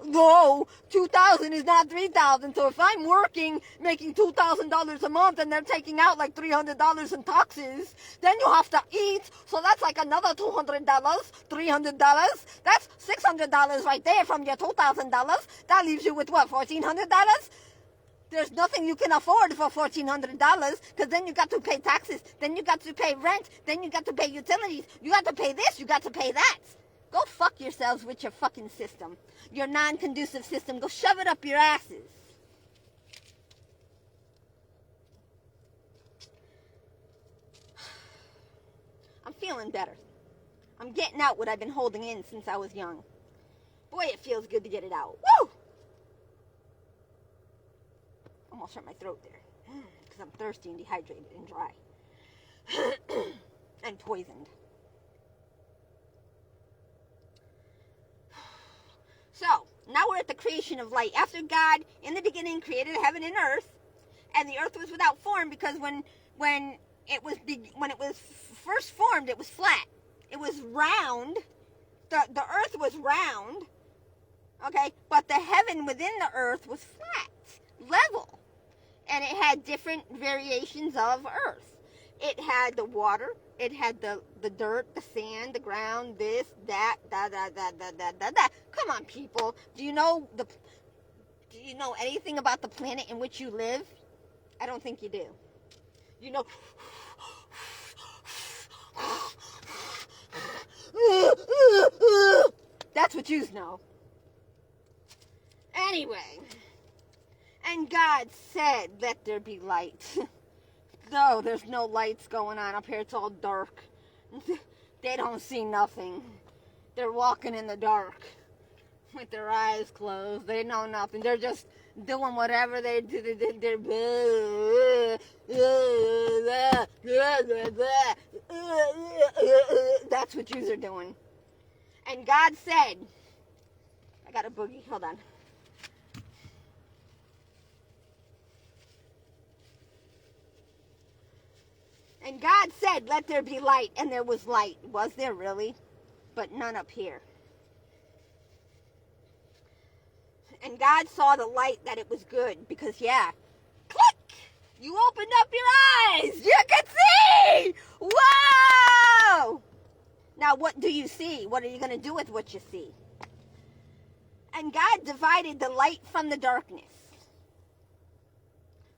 No, $2,000 is not $3,000. So if I'm working, making $2,000 a month, and they're taking out like $300 in taxes, then you have to eat. So that's like another $200, $300. That's $600 right there from your $2,000. That leaves you with what, $1,400? There's nothing you can afford for $1,400, because then you got to pay taxes, then you got to pay rent, then you got to pay utilities, you got to pay this, you got to pay that. Go fuck yourselves with your fucking system. Your non-conducive system. Go shove it up your asses. I'm feeling better. I'm getting out what I've been holding in since I was young. Boy, it feels good to get it out. Woo! Almost hurt my throat there. Because I'm thirsty and dehydrated and dry. And poisoned. So, now we're at the creation of light. After God, in the beginning, created heaven and earth, and the earth was without form, because when it was first formed, it was flat. It was round. The earth was round. Okay, but the heaven within the earth was flat, level, and it had different variations of earth. It had the water. It had the dirt, the sand, the ground, this, that, da. Come on, people. Do you know anything about the planet in which you live? I don't think you do. You know. That's what you know. Anyway. And God said, let there be light. No, there's no lights going on up here. It's all dark. They don't see nothing. They're walking in the dark with their eyes closed. They know nothing. They're just doing whatever they do. That's what yous are doing. And God said, I got a boogie, hold on. And God said, let there be light, and there was light. Was there really? But none up here. And God saw the light that it was good, because yeah, click! You opened up your eyes! You can see! Whoa! Now what do you see? What are you going to do with what you see? And God divided the light from the darkness.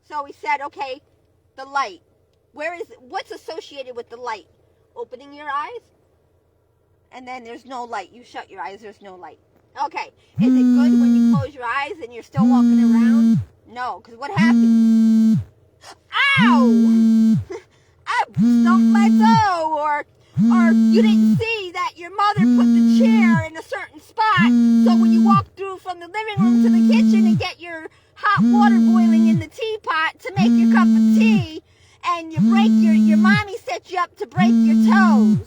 So he said, okay, the light. What's associated with the light? Opening your eyes? And then there's no light. You shut your eyes, there's no light. Okay, is it good when you close your eyes and you're still walking around? No, because what happens? Ow! I stumped my toe, or you didn't see that your mother put the chair in a certain spot, so when you walk through from the living room to the kitchen and get your hot water boiling in the teapot to make your cup of tea, and you break your mommy set you up to break your toes.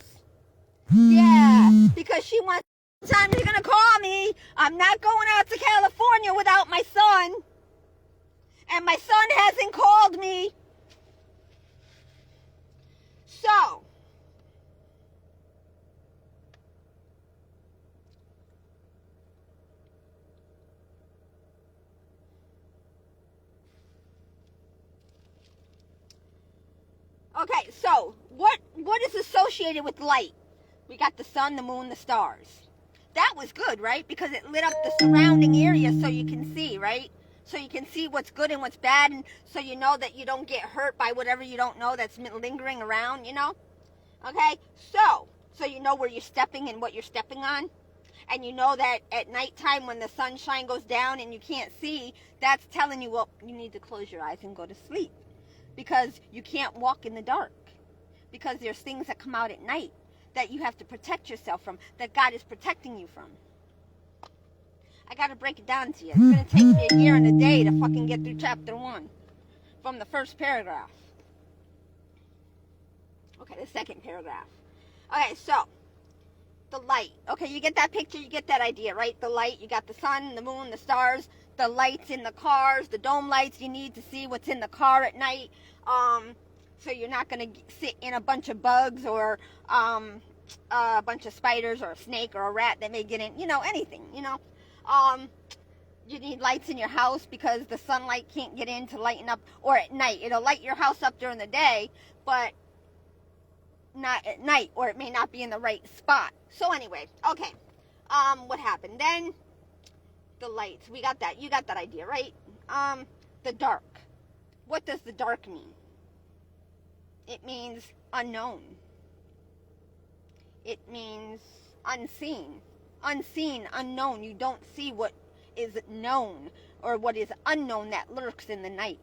Yeah, because she wants time you're gonna call me. I'm not going out to California without my son. And my son hasn't called me. So, okay, so what is associated with light? We got the sun, the moon, the stars. That was good, right? Because it lit up the surrounding area so you can see, right? So you can see what's good and what's bad, and so you know that you don't get hurt by whatever you don't know that's lingering around, you know? Okay? So you know where you're stepping and what you're stepping on. And you know that at nighttime when the sunshine goes down and you can't see, that's telling you, well, you need to close your eyes and go to sleep. Because you can't walk in the dark. Because there's things that come out at night that you have to protect yourself from, that God is protecting you from. I gotta break it down to you. It's gonna take me a year and a day to fucking get through chapter 1 from the first paragraph. Okay, the second paragraph. Okay, so the light. Okay, you get that picture, you get that idea, right? The light, you got the sun, the moon, the stars, the lights in the cars, the dome lights you need to see what's in the car at night. So you're not going to sit in a bunch of bugs or a bunch of spiders or a snake or a rat that may get in, you know, anything, you know. You need lights in your house because the sunlight can't get in to lighten up, or at night. It'll light your house up during the day, but not at night, or it may not be in the right spot. So anyway, okay. What happened? Then the lights. We got that. You got that idea, right? The dark. What does the dark mean? It means unknown. It means unseen. Unseen, unknown. You don't see what is known or what is unknown that lurks in the night.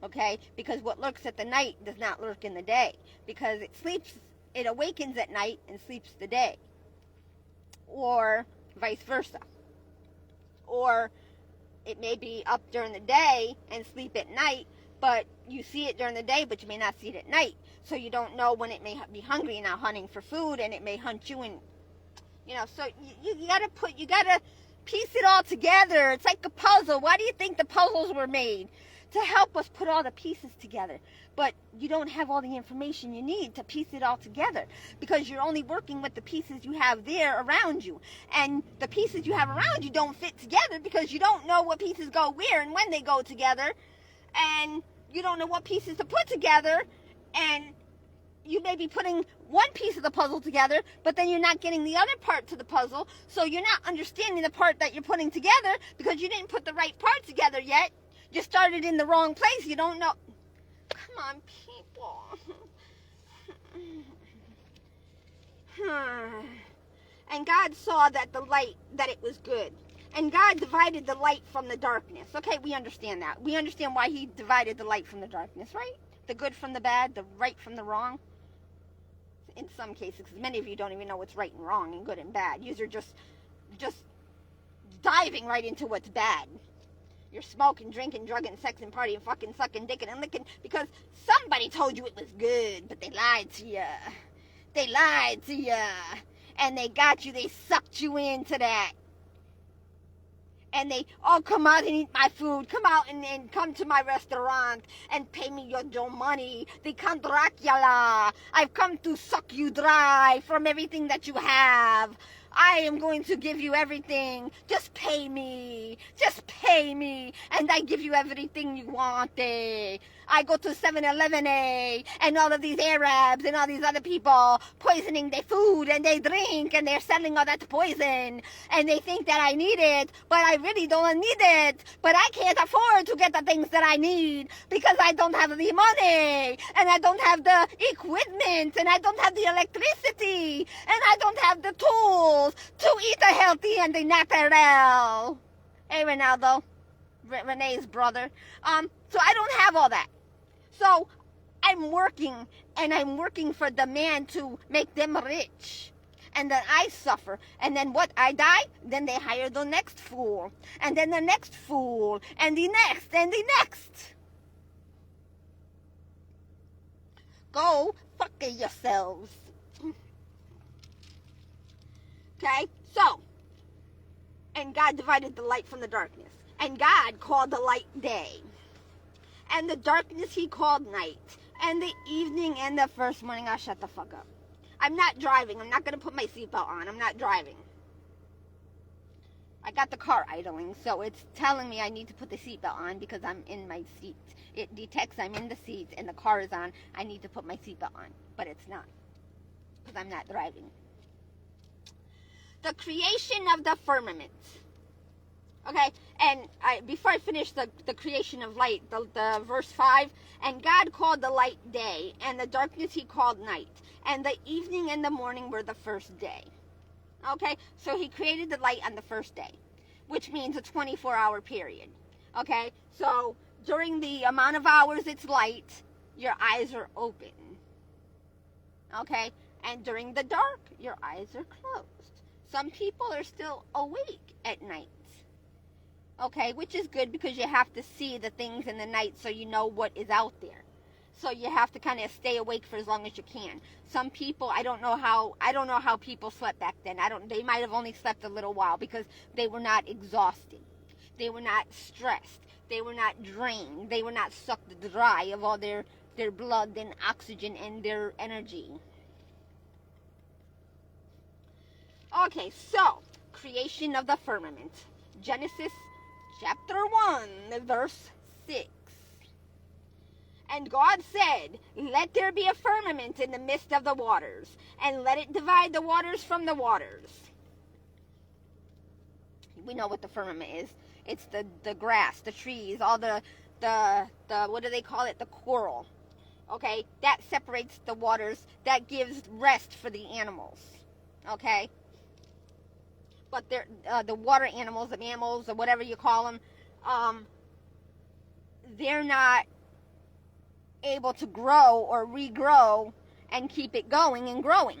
Okay? Because what lurks at the night does not lurk in the day. Because it awakens at night and sleeps the day. Or vice versa. Or it may be up during the day and sleep at night, but you see it during the day, but you may not see it at night. So you don't know when it may be hungry and out hunting for food, and it may hunt you, and you know. So you gotta piece it all together. It's like a puzzle. Why do you think the puzzles were made? To help us put all the pieces together. But you don't have all the information you need to piece it all together, because you're only working with the pieces you have there around you. And the pieces you have around you don't fit together because you don't know what pieces go where and when they go together. And you don't know what pieces to put together. And you may be putting one piece of the puzzle together, but then you're not getting the other part to the puzzle. So you're not understanding the part that you're putting together because you didn't put the right part together yet. You started in the wrong place. You don't know. Come on, people. And God saw that the light, that it was good. And God divided the light from the darkness. Okay, we understand that. We understand why he divided the light from the darkness, right? The good from the bad, the right from the wrong. In some cases, because many of you don't even know what's right and wrong and good and bad. You're just diving right into what's bad. You're smoking, drinking, drugging, sexing, partying, fucking, sucking, dicking, and licking because somebody told you it was good, but they lied to you. They lied to you. And they got you. They sucked you into that. And they, oh, come out and eat my food. Come out and come to my restaurant and pay me your money. The Count Dracula. I've come to suck you dry from everything that you have. I am going to give you everything. Just pay me. Just pay me. And I give you everything you want. I go to 7-Eleven, and all of these Arabs and all these other people poisoning their food and they drink and they're selling all that poison. And they think that I need it, but I really don't need it. But I can't afford to get the things that I need because I don't have the money and I don't have the equipment and I don't have the electricity and I don't have the tools to eat a healthy and a natural. Hey, Ronaldo, Renee's brother. So I don't have all that. So I'm working, and I'm working for the man to make them rich. And then I suffer. And then what? I die? Then they hire the next fool. And then the next fool. And the next. And the next. Go fuck yourselves. Okay? So, and God divided the light from the darkness. And God called the light day. And the darkness he called night. And the evening and the first morning. I'll shut the fuck up. I'm not driving. I'm not going to put my seatbelt on. I'm not driving. I got the car idling, so it's telling me I need to put the seatbelt on because I'm in my seat. It detects I'm in the seat and the car is on. I need to put my seatbelt on, but it's not because I'm not driving. The creation of the firmament. Okay, and before I finish the creation of light, the verse 5, and God called the light day, and the darkness he called night, and the evening and the morning were the first day. Okay, so he created the light on the first day, which means a 24-hour period. Okay, so during the amount of hours it's light, your eyes are open. Okay, and during the dark, your eyes are closed. Some people are still awake at night. Okay, which is good because you have to see the things in the night so you know what is out there. So you have to kind of stay awake for as long as you can. Some people, I don't know how people slept back then. They might have only slept a little while because they were not exhausted. They were not stressed. They were not drained. They were not sucked dry of all their blood and oxygen and their energy. Okay, so creation of the firmament. Genesis Chapter 1, verse 6. And God said, let there be a firmament in the midst of the waters, and let it divide the waters from the waters. We know what the firmament is. It's the grass, the trees, all the what do they call it? The coral. Okay? That separates the waters. That gives rest for the animals. Okay? But the water animals, the mammals, or whatever you call them, they're not able to grow or regrow and keep it going and growing.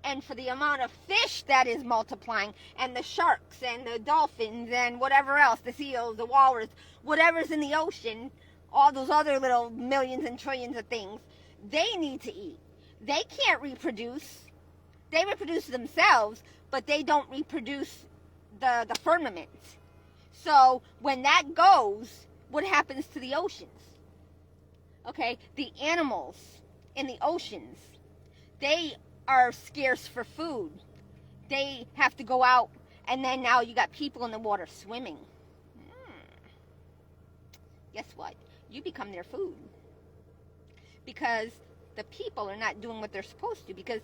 And for the amount of fish that is multiplying, and the sharks and the dolphins and whatever else, the seals, the walrus, whatever's in the ocean, all those other little millions and trillions of things, they need to eat. They can't reproduce. They reproduce themselves, but they don't reproduce the firmament. So when that goes, what happens to the oceans? Okay, the animals in the oceans, they are scarce for food. They have to go out, and then now you got people in the water swimming. Guess what? You become their food. Because the people are not doing what they're supposed to, because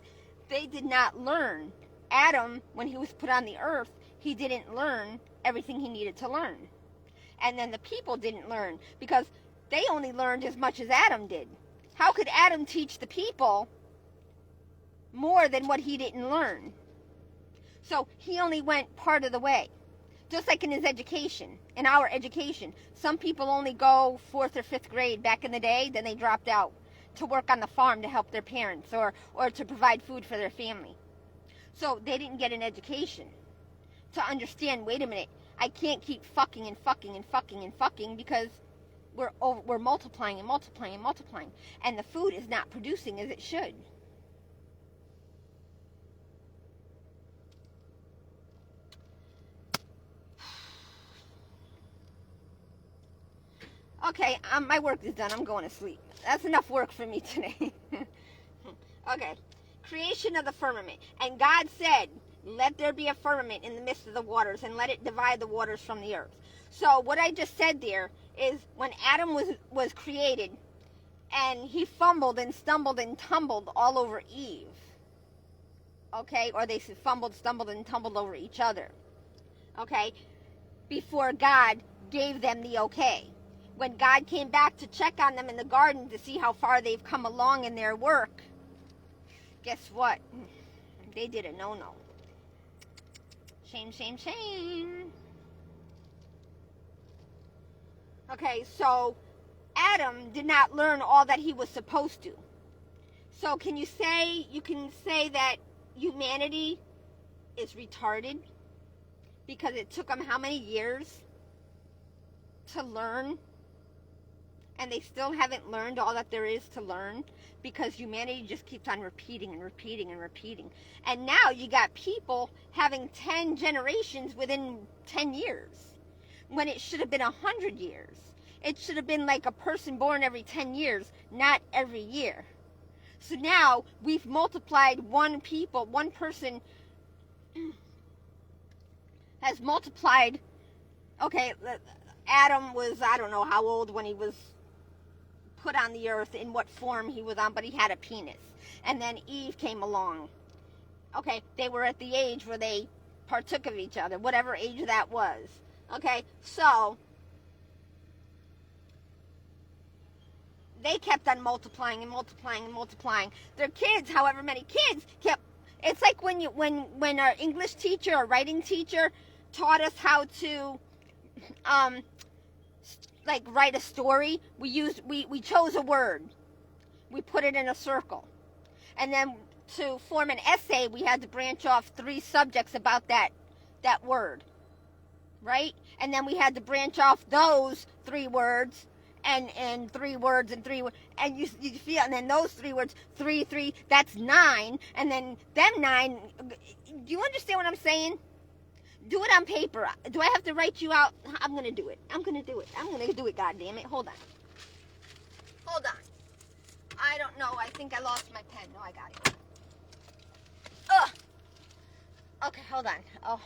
they did not learn. Adam, when he was put on the earth, he didn't learn everything he needed to learn. And then the people didn't learn because they only learned as much as Adam did. How could Adam teach the people more than what he didn't learn? So he only went part of the way. Just like in his education, in our education. Some people only go 4th or 5th grade back in the day, then they dropped out to work on the farm to help their parents or to provide food for their family. So they didn't get an education to understand, wait a minute, I can't keep fucking and fucking and fucking and fucking because we're multiplying and multiplying and multiplying. And the food is not producing as it should. Okay, my work is done. I'm going to sleep. That's enough work for me today. Okay. Creation of the firmament. And God said, let there be a firmament in the midst of the waters, and let it divide the waters from the earth. So what I just said there is when Adam was created, and he fumbled and stumbled and tumbled all over Eve. Okay? Or they fumbled, stumbled, and tumbled over each other. Okay? Before God gave them the okay. When God came back to check on them in the garden to see how far they've come along in their work, guess what? They did a no-no. Shame, shame, shame. Okay, so Adam did not learn all that he was supposed to. So you can say that humanity is retarded because it took them how many years to learn? And they still haven't learned all that there is to learn because humanity just keeps on repeating and repeating and repeating. And now you got people having 10 generations within 10 years when it should have been 100 years. It should have been like a person born every 10 years, not every year. So now we've multiplied one person has multiplied. Okay, Adam was, I don't know how old when he was put on the earth, in what form he was on, but he had a penis. And then Eve came along. Okay, they were at the age where they partook of each other, whatever age that was. Okay, so they kept on multiplying and multiplying and multiplying. Their kids, however many kids, kept. It's like when our English teacher or writing teacher taught us how to like write a story. We chose a word. We put it in a circle. And then to form an essay, we had to branch off 3 subjects about that word. Right? And then we had to branch off those 3 words and 3 words and 3 words. And you feel, and then those 3 words, 3, that's 9. And then them 9, do you understand what I'm saying? Do it on paper. Do I have to write you out? I'm going to do it. I'm going to do it, goddammit. Hold on. I don't know. I think I lost my pen. No, I got it. Ugh. Okay, hold on. Oh.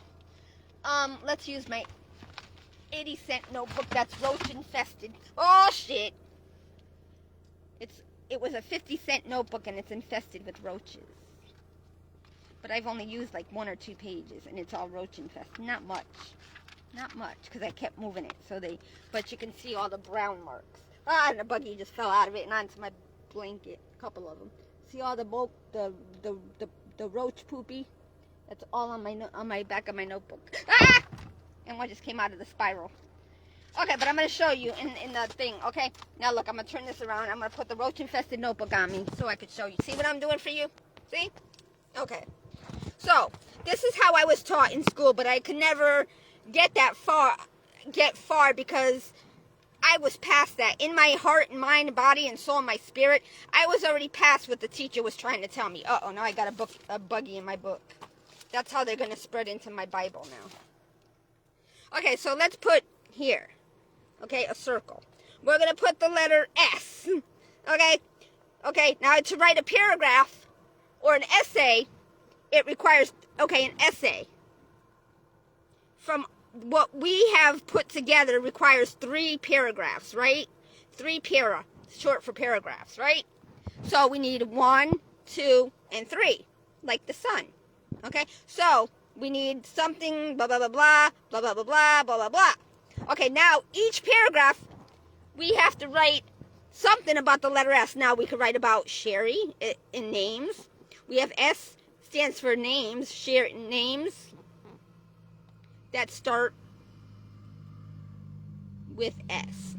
Let's use my 80-cent notebook that's roach infested. Oh, shit. It was a 50-cent notebook and it's infested with roaches. But I've only used like 1 or 2 pages, and it's all roach infested. Not much, because I kept moving it. But you can see all the brown marks. And the buggy just fell out of it and onto my blanket. A couple of them. See all the roach poopy? That's all on my back of my notebook. Ah! And one just came out of the spiral. Okay, but I'm going to show you in the thing, okay? Now look, I'm going to turn this around. I'm going to put the roach infested notebook on me so I could show you. See what I'm doing for you? See? Okay. So, this is how I was taught in school, but I could never get far because I was past that. In my heart and mind, body, and soul, and my spirit, I was already past what the teacher was trying to tell me. Uh-oh, now I got a buggy in my book. That's how they're going to spread into my Bible now. Okay, so let's put here, okay, a circle. We're going to put the letter S, okay? Okay, now to write a paragraph or an essay, it requires, okay, an essay from what we have put together requires 3 paragraphs, right? 3 para, short for paragraphs, right? So we need 1, 2, and 3, like the sun, okay? So we need something, blah, blah, blah, blah, blah, blah, blah, blah, blah, blah, blah. Okay, now each paragraph, we have to write something about the letter S. Now we could write about Sherry in names. We have S stands for names, names that start with S.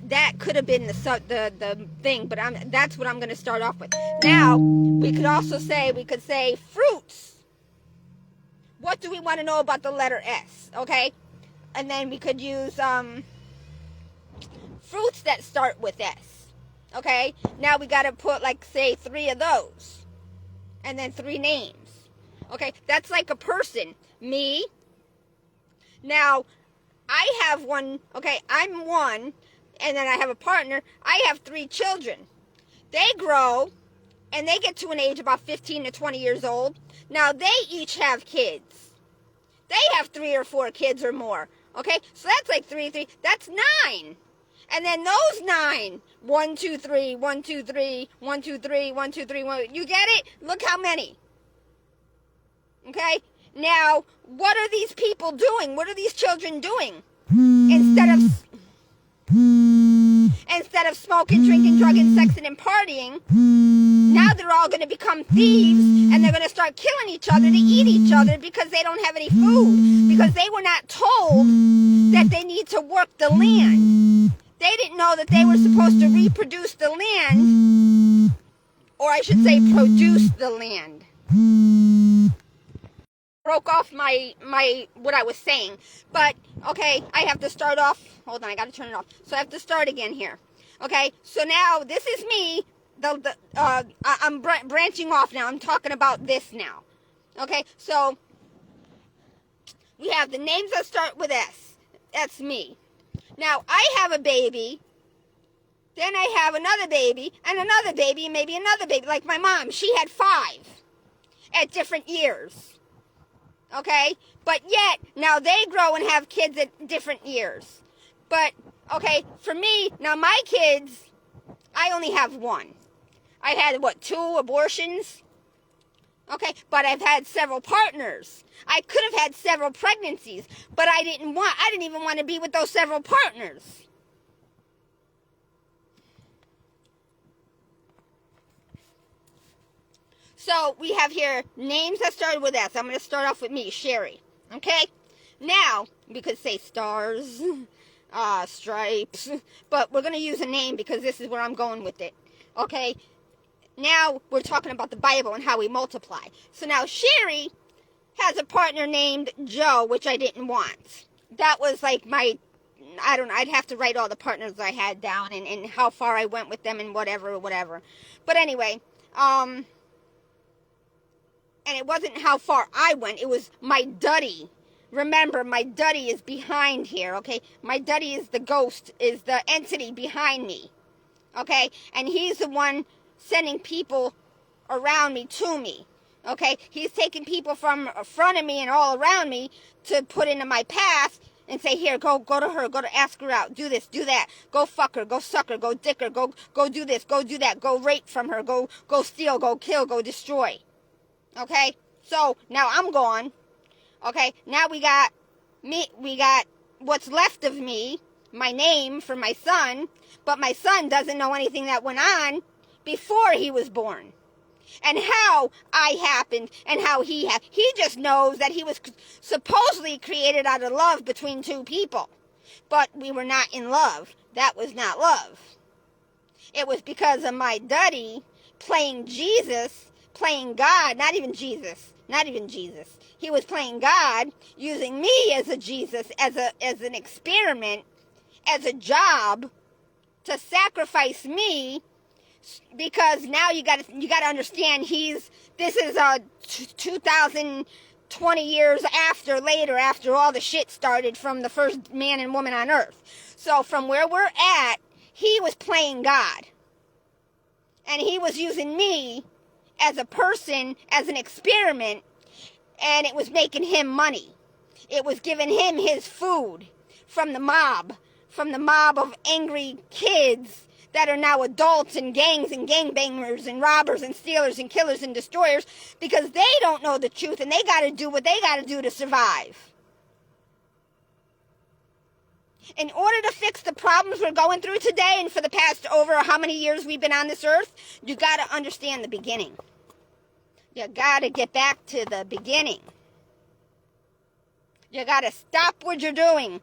That could have been the thing, but that's what I'm going to start off with. Now, we could say fruits. What do we want to know about the letter S, okay? And then we could use fruits that start with S, okay? Now we got to put, like, say, 3 of those. And then 3 names. Okay, that's like a person. Me. Now, I have one. Okay, I'm one, and then I have a partner. I have 3 children. They grow, and they get to an age about 15 to 20 years old. Now they each have kids. They have 3 or 4 kids or more. Okay, so that's like 3. That's 9. And then those 9, 1, 2, 3, 1, 2, 3, 1, 2, 3, 1, 2, 3, 1. You get it? Look how many. Okay? Now, what are these people doing? What are these children doing? Instead of smoking, drinking, drugging, sexing, and partying, now they're all going to become thieves, and they're going to start killing each other to eat each other because they don't have any food, because they were not told that they need to work the land. They didn't know that they were supposed to reproduce the land, or I should say produce the land. Broke off my what I was saying, but okay, I have to start off. Hold on, I got to turn it off. So I have to start again here. Okay, so now this is me. I'm branching off now. I'm talking about this now. Okay, so we have the names that start with S. That's me. Now I have a baby. Then I have another baby, and maybe another baby. Like my mom, she had 5 at different years. Okay? But yet, now they grow and have kids at different years. But, okay, for me, now my kids, I only have 1. I had, 2 abortions? Okay, but I've had several partners. I could have had several pregnancies, but I didn't even want to be with those several partners. So we have here names that started with S. I'm going to start off with me, Sherry. Okay? Now, we could say stars, stripes, but we're going to use a name because this is where I'm going with it. Okay? Now we're talking about the Bible and how we multiply. So now Sherry has a partner named Joe, which I didn't want. That was like my, I don't know, I'd have to write all the partners I had down and how far I went with them and whatever. But anyway, and it wasn't how far I went, it was my duddy. Remember, my duddy is behind here, okay? My duddy is the ghost, is the entity behind me, okay? And he's the one sending people around me to me, okay? He's taking people from in front of me and all around me to put into my path and say, here, go to her, go to ask her out, do this, do that, go fuck her, go suck her, go dick her, go do this, go do that, go rape from her, go steal, go kill, go destroy. Okay, so now I'm gone. Okay, now we got what's left of me, my name for my son, but my son doesn't know anything that went on before he was born. And how I happened and how he happened. He just knows that he was supposedly created out of love between 2 people. But we were not in love. That was not love. It was because of my duddy playing Jesus, playing God, not even Jesus. He was playing God, using me as a Jesus, as an experiment, as a job to sacrifice me, because now you got to understand this is 2020 years later after all the shit started from the first man and woman on earth. So from where we're at, he was playing God. And he was using me as a person, as an experiment, and it was making him money. It was giving him his food from the mob of angry kids that are now adults and gangs and gangbangers and robbers and stealers and killers and destroyers, because they don't know the truth and they got to do what they got to do to survive. In order to fix the problems we're going through today and for the past over how many years we've been on this earth, you got to understand the beginning. You got to get back to the beginning. You got to stop what you're doing.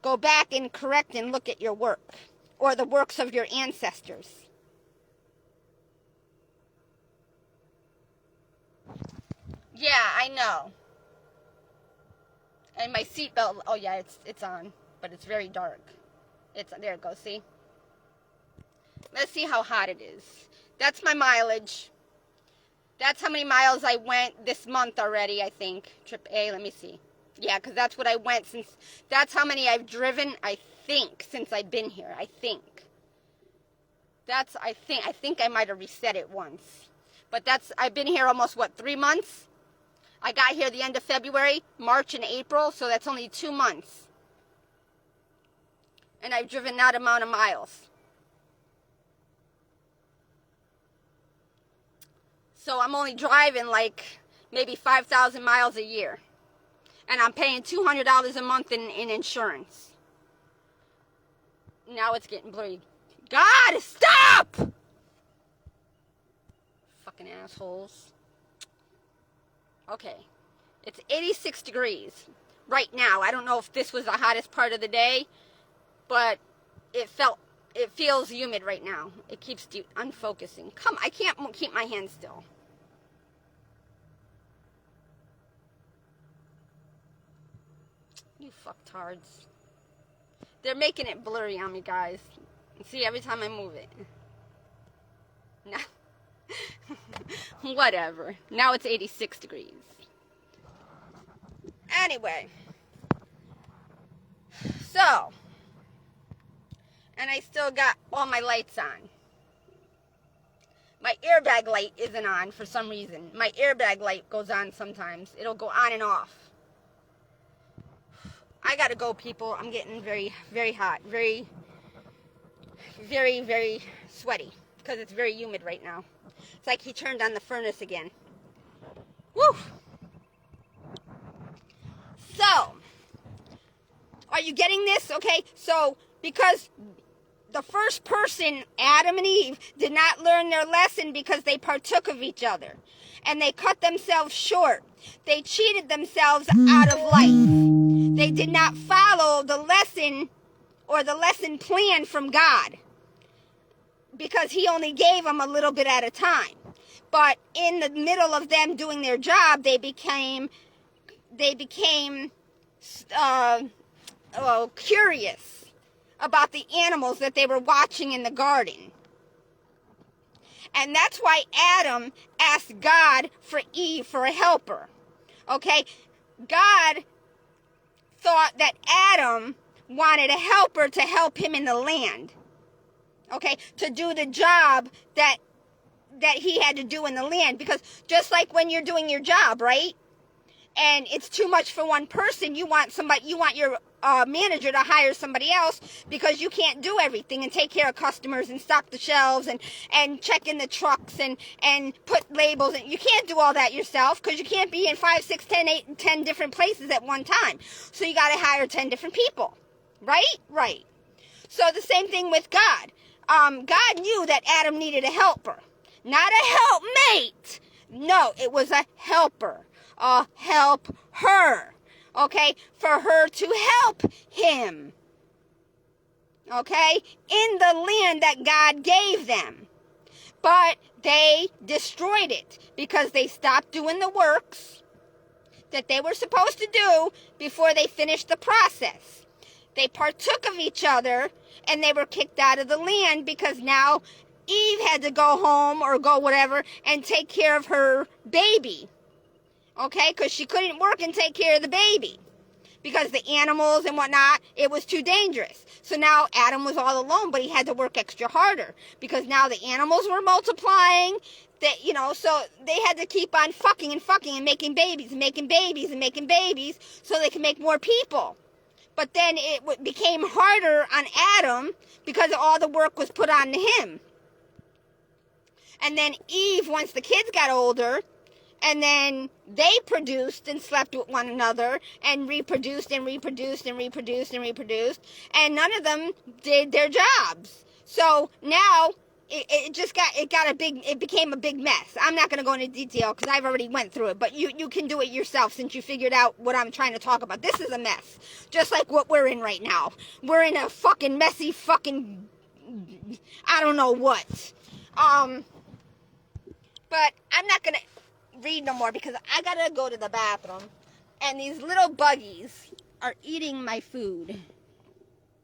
Go back and correct and look at your work or the works of your ancestors. Yeah, I know. And my seatbelt, oh yeah, it's on. But it's very dark. There it goes, see? Let's see how hot it is. That's my mileage. That's how many miles I went this month already, I think. Trip A, let me see. Yeah, because that's what I went since. That's how many I've driven, I think, since I've been here. I think. I think I might have reset it once. But I've been here almost, 3 months? I got here the end of February, March, and April, so that's only 2 months. And I've driven that amount of miles. So I'm only driving like maybe 5,000 miles a year. And I'm paying $200 a month in insurance. Now it's getting blurry. God, stop! Fucking assholes. Okay. It's 86 degrees right now. I don't know if this was the hottest part of the day, but it feels humid right now. It keeps unfocusing. I can't keep my hand still. You fucktards. They're making it blurry on me, guys. See, every time I move it. No. Whatever. Now it's 86 degrees. Anyway. So. And I still got all my lights on. My airbag light isn't on for some reason. My airbag light goes on sometimes. It'll go on and off. I gotta go, people. I'm getting very, very hot. Very, very, very sweaty. Because it's very humid right now. It's like he turned on the furnace again. Woo! So, are you getting this? Okay, so, because the first person, Adam and Eve, did not learn their lesson because they partook of each other. And they cut themselves short. They cheated themselves out of life. They did not follow the lesson or the lesson plan from God. Because he only gave them a little bit at a time. But in the middle of them doing their job, they became curious about the animals that they were watching in the garden. And that's why Adam asked God for Eve for a helper. Okay? God thought that Adam wanted a helper to help him in the land. Okay? To do the job that he had to do in the land. Because just like when you're doing your job, right? And it's too much for one person, you want your manager to hire somebody else because you can't do everything and take care of customers and stock the shelves and check in the trucks and put labels. And you can't do all that yourself because you can't be in 5, 6, 10, 8, and 10 different places at one time. So you got to hire 10 different people. Right? Right. So the same thing with God. God knew that Adam needed a helper. Not a helpmate. No, it was a helper. Help her, okay, for her to help him, okay, in the land that God gave them. But they destroyed it because they stopped doing the works that they were supposed to do before they finished the process. They partook of each other and they were kicked out of the land because now Eve had to go home or go whatever and take care of her baby. Okay, because she couldn't work and take care of the baby. Because the animals and whatnot, it was too dangerous. So now Adam was all alone, but he had to work extra harder. Because now the animals were multiplying. So they had to keep on fucking and making babies and making babies and making babies so they could make more people. But then it became harder on Adam because all the work was put on him. And then Eve, once the kids got older, and then they produced and slept with one another and reproduced and reproduced and reproduced and reproduced. And none of them did their jobs. So now it became a big mess. I'm not going to go into detail because I've already went through it. But you can do it yourself since you figured out what I'm trying to talk about. This is a mess. Just like what we're in right now. We're in a fucking messy fucking, I don't know what. But I'm not going to read no more because I gotta go to the bathroom and these little buggies are eating my food.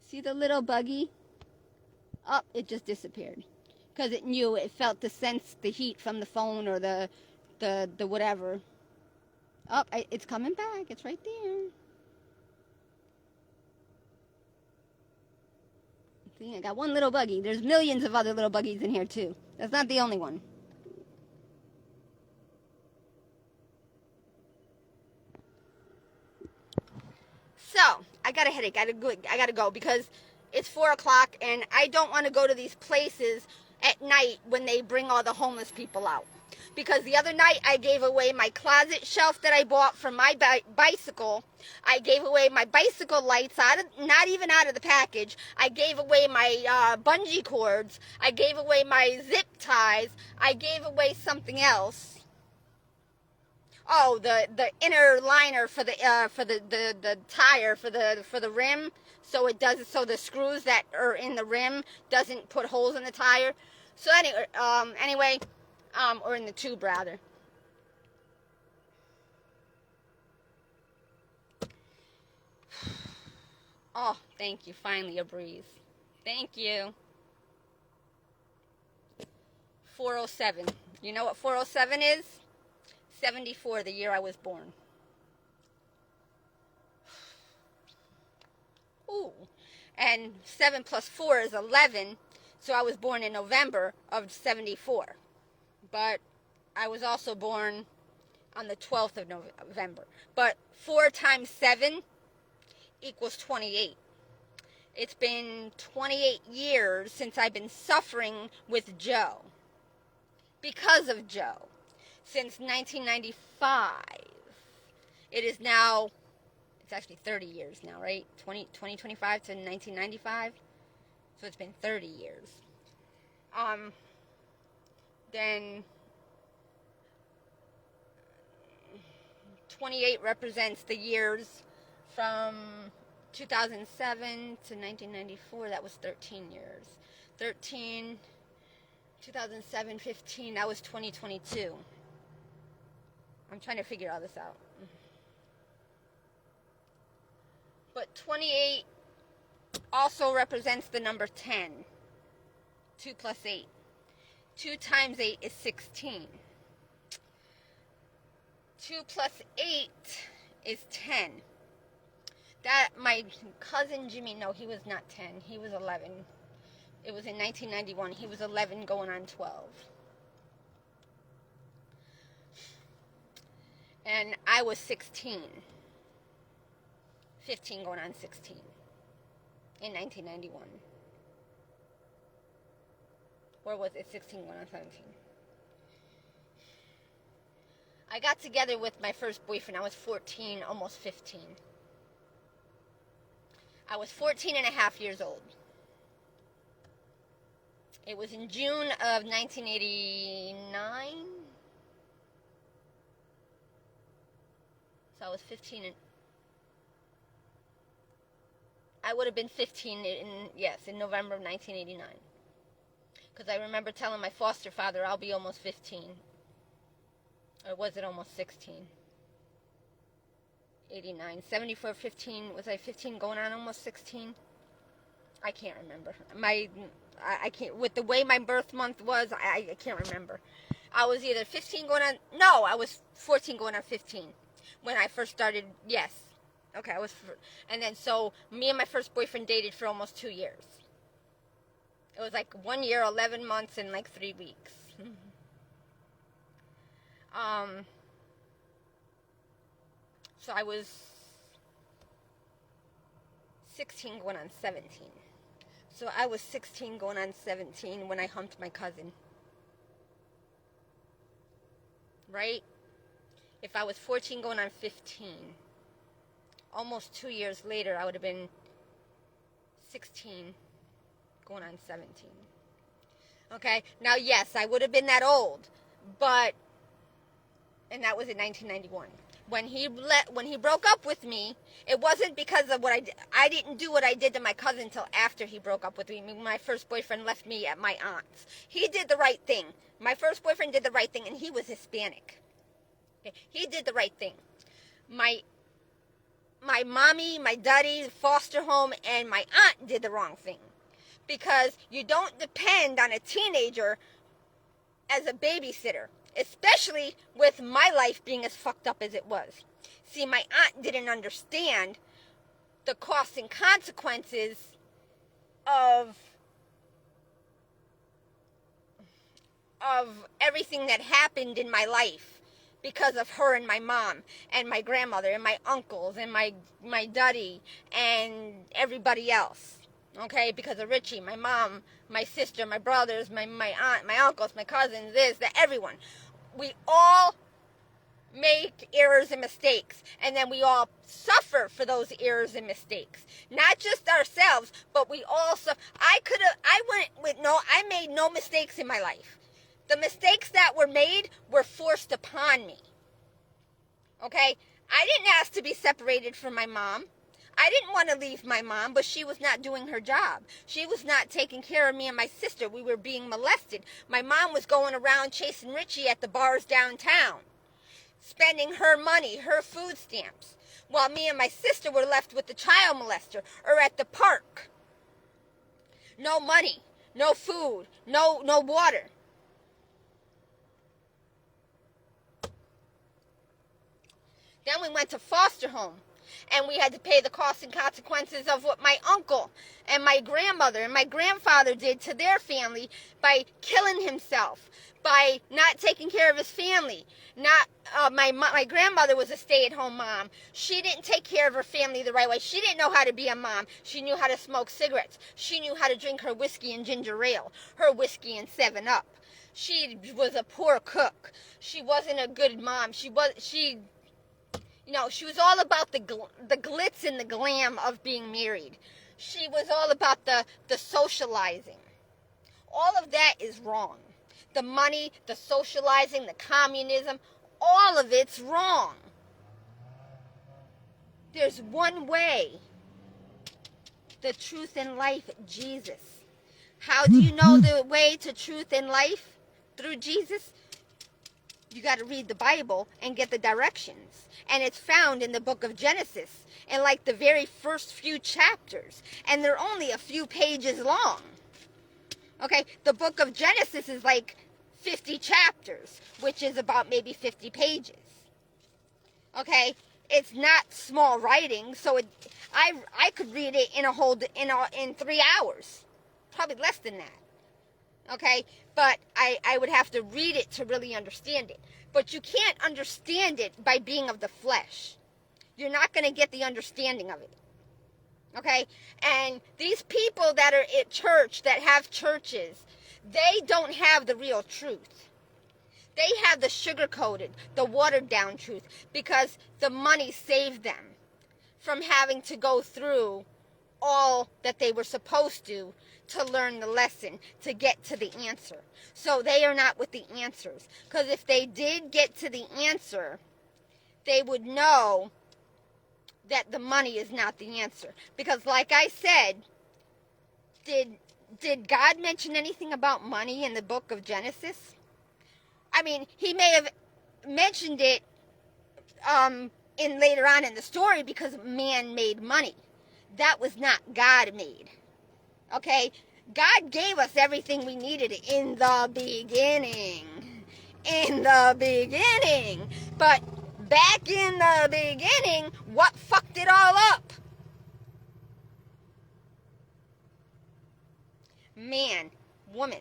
See the little buggy? Oh, it just disappeared because it felt the heat from the phone or the whatever. Oh, it's coming back. It's right there. See, I got one little buggy. There's millions of other little buggies in here, too. That's not the only one. So, I got a headache. I gotta go because it's 4 o'clock and I don't want to go to these places at night when they bring all the homeless people out. Because the other night I gave away my closet shelf that I bought for my bicycle. I gave away my bicycle lights, not even out of the package. I gave away my bungee cords. I gave away my zip ties. I gave away something else. Oh, the inner liner for the tire for the rim, so the screws that are in the rim doesn't put holes in the tire. So anyway, or in the tube rather. Oh, thank you. Finally a breeze. Thank you. 407. You know what 407 is? 74, the year I was born. Ooh. And 7 plus 4 is 11, so I was born in November of 74. But I was also born on the 12th of November. But 4 times 7 equals 28. It's been 28 years since I've been suffering with Joe. Because of Joe. Since 1995. It is now, it's actually 30 years now, right? 2025 to 1995. So it's been 30 years. Then 28 represents the years from 2007 to 1994. That was 13 years. 2007, 15, that was 2022. I'm trying to figure all this out. But 28 also represents the number 10. 2 plus 8. 2 times 8 is 16. 2 plus 8 is 10. That, my cousin Jimmy, no, he was not 10. He was 11. It was in 1991. He was 11 going on 12. And I was 16. 15 going on 16. In 1991. Or was it 16 going on 17? I got together with my first boyfriend. I was 14, almost 15. I was 14 and a half years old. It was in June of 1989. So I was 15 and I would have been 15 in November of 1989. Because I remember telling my foster father I'll be almost 15. Or was it almost 16? 89. 74, 15. Was I 15 going on almost 16? I can't remember. I can't, with the way my birth month was, I can't remember. I was either 15 going on, no, I was 14 going on 15. When I first started, yes. Okay, and then so me and my first boyfriend dated for almost 2 years. It was like 1 year, 11 months, and like 3 weeks. So I was 16 going on 17. So I was 16 going on 17 when I humped my cousin. Right? If I was 14 going on 15, almost 2 years later, I would have been 16 going on 17. Okay? Now, yes, I would have been that old, but, and that was in 1991. When he broke up with me, it wasn't because of what I did. I didn't do what I did to my cousin until after he broke up with me. My first boyfriend left me at my aunt's. He did the right thing. My first boyfriend did the right thing, and he was Hispanic. Okay? He did the right thing. My mommy, my daddy, foster home, and my aunt did the wrong thing. Because you don't depend on a teenager as a babysitter. Especially with my life being as fucked up as it was. See, my aunt didn't understand the costs and consequences of of everything that happened in my life because of her and my mom and my grandmother and my uncles and my daddy and everybody else. Okay, because of Richie, my mom, my sister, my brothers, my aunt, my uncles, my cousins, this, that, everyone. We all make errors and mistakes, and then we all suffer for those errors and mistakes. Not just ourselves, but we also, I made no mistakes in my life. The mistakes that were made were forced upon me. Okay? I didn't ask to be separated from my mom. I didn't want to leave my mom, but she was not doing her job. She was not taking care of me and my sister. We were being molested. My mom was going around chasing Richie at the bars downtown, spending her money, her food stamps, while me and my sister were left with the child molester or at the park. No money, no food, no water. Then we went to foster home, and we had to pay the costs and consequences of what my uncle and my grandmother and my grandfather did to their family by killing himself, by not taking care of his family. My grandmother was a stay-at-home mom. She didn't take care of her family the right way. She didn't know how to be a mom. She knew how to smoke cigarettes. She knew how to drink her whiskey and ginger ale, her whiskey and 7-Up. She was a poor cook. She wasn't a good mom. She was all about the glitz and the glam of being married. She was all about the socializing. All of that is wrong. The money, the socializing, the communism, all of it's wrong. There's one way. The truth and life, Jesus. How do you know the way to truth and life? Through Jesus? You got to read the Bible and get the directions. And it's found in the book of Genesis, in like the very first few chapters. And they're only a few pages long. Okay, the book of Genesis is like 50 chapters, which is about maybe 50 pages. Okay, it's not small writing, so I could read it in 3 hours, probably less than that. Okay, but I would have to read it to really understand it. But you can't understand it by being of the flesh. You're not going to get the understanding of it. Okay? And these people that are at church, that have churches, they don't have the real truth. They have the sugar-coated, the watered-down truth, because the money saved them from having to go through all that they were supposed to learn the lesson, to get to the answer. So they are not with the answers. Because if they did get to the answer, they would know that the money is not the answer. Because like I said, did God mention anything about money in the book of Genesis? I mean, he may have mentioned it in later on in the story because man made money. That was not God made. Okay? God gave us everything we needed in the beginning. In the beginning. But back in the beginning, what fucked it all up? Man, woman.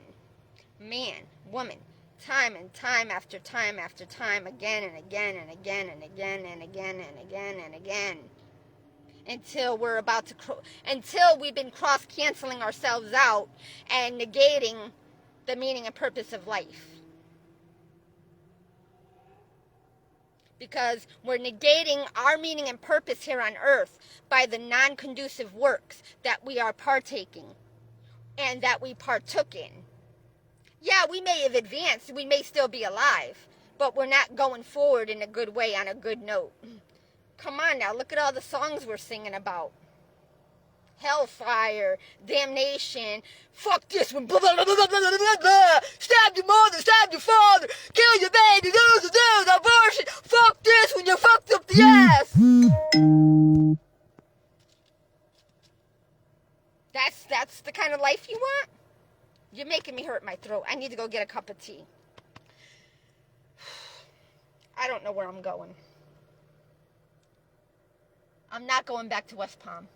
Man, woman. Time and time after time after time, again and again and again and again and again and again and again. Until we've been cross-canceling ourselves out and negating the meaning and purpose of life. Because we're negating our meaning and purpose here on earth by the non-conducive works that we are partaking and that we partook in. Yeah, we may have advanced, we may still be alive, but we're not going forward in a good way, on a good note. Come on now, look at all the songs we're singing about. Hellfire, damnation, fuck this one, blah, blah, blah, blah, blah, blah, blah, blah. Stab your mother, stab your father, kill your baby, do abortion, fuck this when you fucked up the ass. That's the kind of life you want? You're making me hurt my throat. I need to go get a cup of tea. I don't know where I'm going. I'm not going back to West Palm.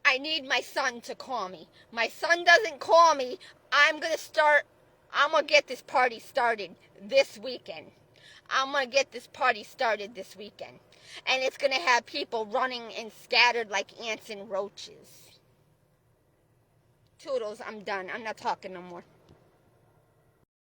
I need my son to call me. My son doesn't call me. I'm going to start I'm going to get this party started this weekend. I'm going to get this party started this weekend. And it's going to have people running and scattered like ants and roaches. Toodles, I'm done. I'm not talking no more.